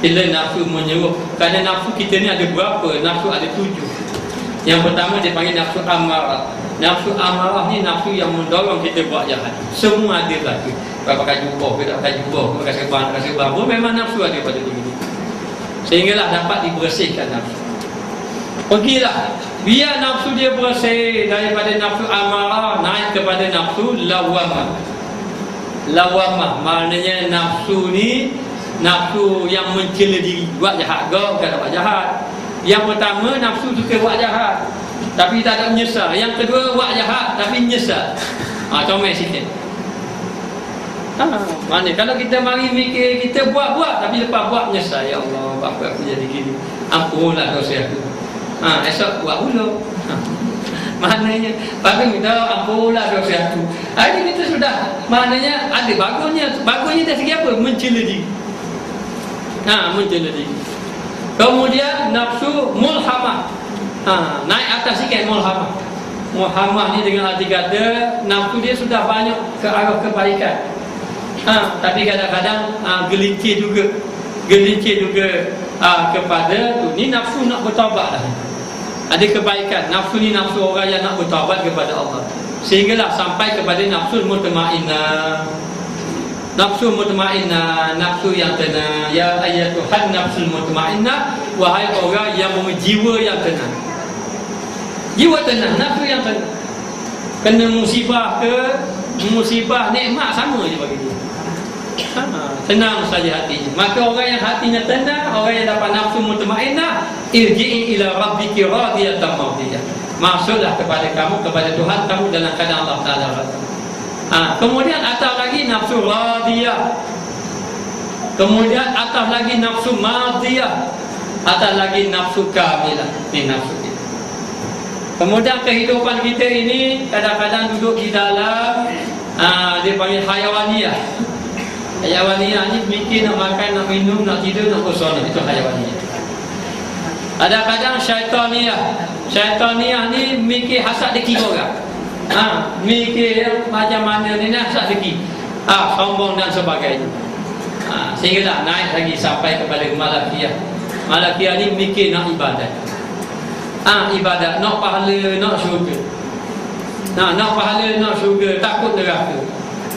Bila nafsu menyuruh, kerana nafsu kita ni ada berapa? Nafsu ada 7. Yang pertama dia panggil nafsu amarah. Nafsu amarah ni nafsu yang mendorong kita buat jahat. Semua ada lah tu. Pakai jubah ke tak pakai jubah, pakai serban pun memang nafsu ada pada diri kita. Sehinggalah dapat dibersihkan nafsu. Pergilah, biar nafsu dia bersih daripada nafsu amarah, naik kepada nafsu lawamah. Lawamah maknanya nafsu ni nafsu yang mencela diri, buat jahat ke bukan buat jahat. Yang pertama, nafsu suka buat jahat tapi tak ada menyesal. Yang kedua, buat jahat tapi menyesal. Comel sikit. Mana kalau kita mari mikir, kita buat tapi lepas buat menyesal, ya Allah, apa aku jadi gini, ampunlah dosa aku. Esok buat pula. Maknanya bagi minta ampunlah dosa aku. Ini kita sudah, maknanya ada bagusnya dari segi apa? Mencela diri. Mencela diri. Kemudian nafsu mulhamah. Naik atas sikit mulhamah. Mulhamah ni dengan arti kata nafsu dia sudah banyak ke arah kebaikan. Tapi kadang-kadang gelincir juga kepada tu. Ni nafsu nak bertaubat dah. Ada kebaikan. Nafsu ni nafsu orang yang nak bertaubat kepada Allah. Sehinggalah sampai kepada nafsu mutmainnah. Nafsu mutmainnah, nafsu yang tenang. Ya ayyatuhan nafsul mutmainnah, wahai orang yang jiwa yang tenang. Jiwa tenang, nafsu yang tenang. Kena musibah ke musibah nikmat sama je bagi dia. Tenang saja hatinya. Maka orang yang hatinya tenang, orang yang dapat nafsu mutmainnah, irji'i ila rabbiki radiyatan mardiyah. Masuklah kepada kamu, kepada Tuhan kamu dalam keadaan Allah Ta'ala rada. Kemudian atas lagi nafsu radiyah. Kemudian atas lagi nafsu mardiyah. Atas lagi nafsu kamilah. Ini nafsu kita. Kemudian kehidupan kita ini kadang-kadang duduk di dalam dia panggil hayawaniyah. Hayawaniyah ni mikir nak makan, nak minum, nak tidur, nak kosong. Itu hayawaniyah. Kadang-kadang syaitaniyah. Syaitaniyah ni mikir hasad deki orang. Mikir macam mana ni hasad deki. Sombong dan sebagainya. Sehinggalah naik lagi sampai kepada malakiyah. Malakiyah ni mikir nak ibadat. Ibadat, nak pahala, nak syurga. Nak pahala, nak syurga, takut neraka.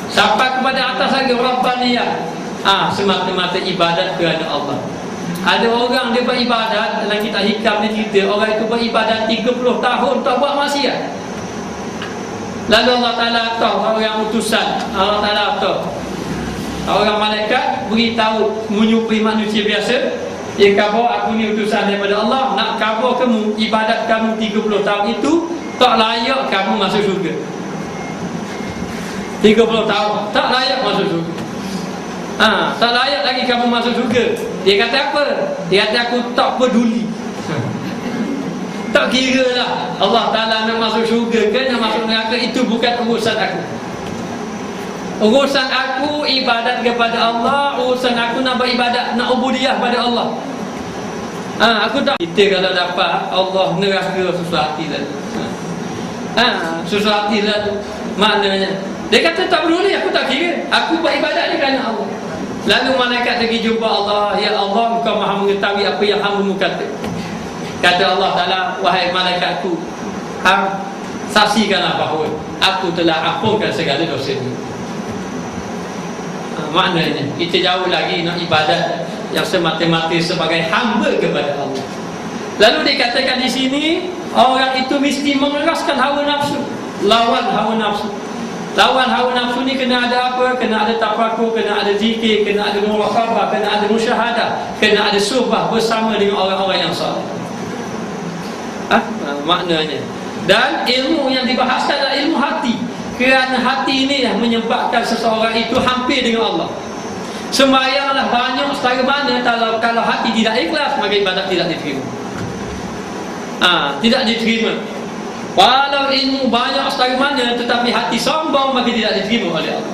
Sampai kepada atas lagi Rabbaniyah. Semata-mata ibadat kerana Allah. Ada orang dia beribadat, dalam kitab hikam dia cerita, orang itu beribadat 30 tahun tak buat maksiat. Lalu Allah Ta'ala tahu, orang utusan Allah Ta'ala tahu, orang malaikat beritahu menyupai manusia biasa, dia khabar aku ni utusan daripada Allah, nak khabar kamu ibadat kamu 30 tahun itu tak layak kamu masuk syurga. 30 tahun tak layak masuk syurga. Tak layak lagi kamu masuk syurga. Dia kata apa? Dia kata aku tak peduli. Tak kira lah Allah Ta'ala nak masuk syurga ke nak masuk neraka, itu bukan urusan aku. Urusan aku ibadat kepada Allah. Urusan aku nak beribadat, nak ubudiyah pada Allah. Aku tak. Kita kalau dapat Allah neraka susah hati lalu. Susah hati lalu. Maknanya dia kata tak peduli, aku tak kira, aku beribadat ni kerana Allah. Lalu malaikat pergi jumpa Allah. Ya Allah, Engkau maha mengetahui apa yang hamba-Mu kata. Kata Allah Ta'ala, wahai malaikatku, saksikanlah bahawa aku telah ampunkan segala dosa ini. Maknanya kita jauh lagi nak ibadat yang semata-mata sebagai hamba kepada Allah. Lalu dikatakan di sini, orang itu mesti mengeraskan hawa nafsu, lawan hawa nafsu. Lawan hawa nafsu ni kena ada apa? Kena ada tafakur, kena ada zikir, kena ada muraqabah, kena ada musyahadah, kena ada suhbah bersama dengan orang-orang yang saleh. Maknanya. Dan ilmu yang dibahaskan adalah ilmu hati. Kerana hati ini yang menyebabkan seseorang itu hampir dengan Allah. Sembahyanglah banyak setara mana, kalau hati tidak ikhlas, maka ibadat tidak diterima. Tidak diterima. Walau ilmu banyak setara mana, tetapi hati sombong, maka tidak diterima oleh Allah.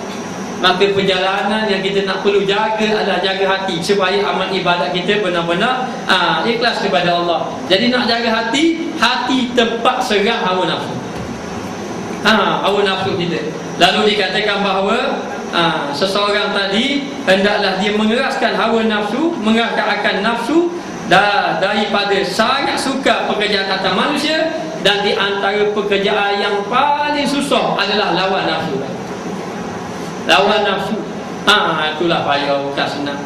Maka perjalanan yang kita nak perlu jaga adalah jaga hati, supaya amal ibadat kita benar-benar ikhlas kepada Allah. Jadi nak jaga hati, hati tempat serang hawa nafsu. Hawa nafsu kita. Lalu dikatakan bahawa seseorang tadi hendaklah dia mengeraskan hawa nafsu, mengeraskan nafsu daripada sangat suka pekerjaan atas manusia. Dan di antara pekerjaan yang paling susah adalah lawan nafsu. Lawan nafsu. Itulah payah, bukan senang.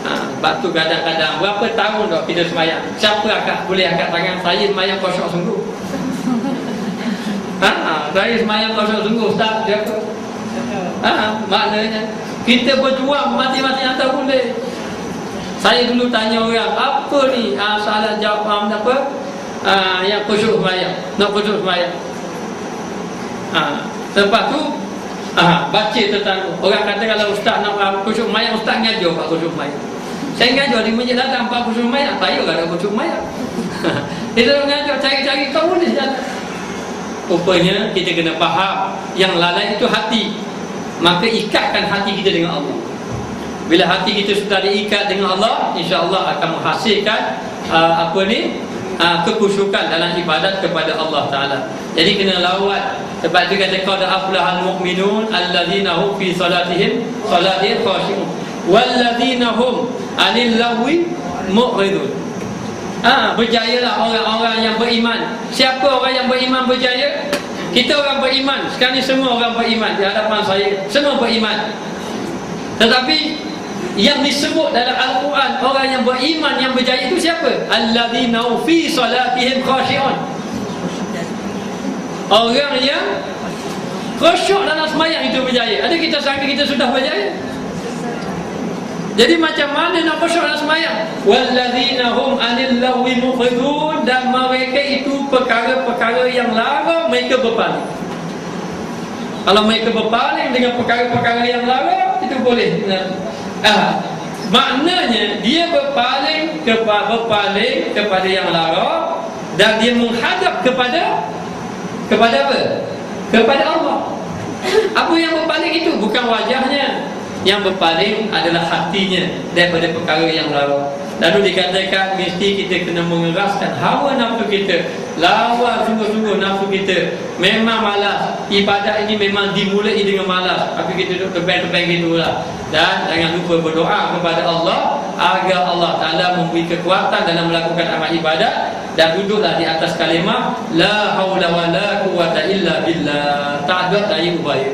Sebab tu kadang-kadang berapa tahun dah kita semayang. Siapa boleh angkat tangan? Saya semayang kosong sungguh. Saya semayang kosong sungguh. Ustaz, siapa? Maknanya kita berjuang mati-mati atas boleh. Saya dulu tanya orang, apa ni soalan jawab apa? Yang khusyuk semayang, nak khusyuk semayang. Lepas tu baca tentang, orang kata kalau ustaz nak khusyuk semayang, ustaz ngajar pak khusyuk semayang. Saya ngajar di masjid datang pak khusyuk semayang, saya tak ada khusyuk semayang. Dia dah ngajar cari-cari kau boleh jalan. Rupanya kita kena faham yang lalai itu hati. Maka ikatkan hati kita dengan Allah. Bila hati kita sudah diikat dengan Allah, insya-Allah akan menghasilkan kekhusyukan dalam ibadat kepada Allah Ta'ala. Jadi kena lawan. Sebab itu kata qad aflahal mu'minun alladzina hum fi salatihim khashi'un walladzina hum 'anil lahwi mu'ridun. Berjayalah orang-orang yang beriman. Siapa orang yang beriman berjaya? Kita orang beriman. Sekarang ni semua orang beriman di hadapan saya, semua beriman. Tetapi yang disebut dalam Al-Quran orang yang beriman yang berjaya itu siapa? Alladzina fi salatihim khashi'un. Orang yang khusyuk dalam sembahyang itu berjaya. Ada kita sangka kita sudah berjaya. Jadi macam mana nak khusyuk dalam sembahyang? Walladzina hum 'anil lagwi mu'ridun, dan mereka itu perkara-perkara yang larang mereka berpaling. Kalau mereka berpaling dengan perkara-perkara yang larang, itu boleh. Maknanya dia berpaling kepada yang larang, dan dia menghadap kepada apa? Kepada Allah. Apa yang berpaling itu? Bukan wajahnya. Yang berpaling adalah hatinya daripada perkara yang larang. Lalu dikatakan mesti kita kena mengeraskan hawa nafsu kita, lawan sungguh-sungguh nafsu kita. Memang malas, ibadat ini memang dimulai dengan malas, tapi kita duduk tebang-tebang gitulah. Dan jangan lupa berdoa kepada Allah agar Allah Ta'ala memberi kekuatan dalam melakukan amal ibadat. Dan duduklah di atas kalimah la haula wa la quwwata illa billah. Tak ada daya upaya,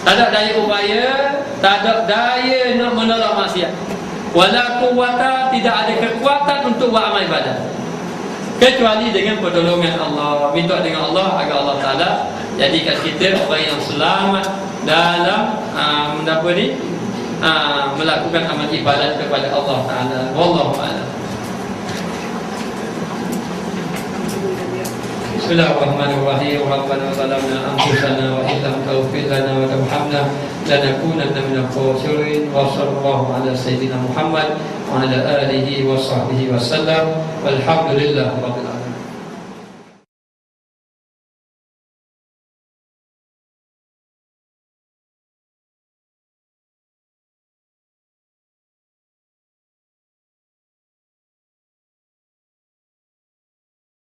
tak ada daya upaya, tak ada daya nak menolak maksiat. Wala quwwata, tidak ada kekuatan untuk buat amal ibadat kecuali dengan pertolongan Allah. Minta dengan Allah agar Allah Ta'ala jadikan kita orang yang selamat dalam melakukan amal ibadat kepada Allah Ta'ala. Wallahu a'lam. Bismillahirrahmanirrahim. Rabbana zalamna anfusana wa illam taghfir lana wa tarhamna lanakunanna minal khasirin. Wa sallallahu ala sayyidina Muhammad wa ala alihi wa sahbihi wa sallam. Walhamdulillahi rabbil alamin.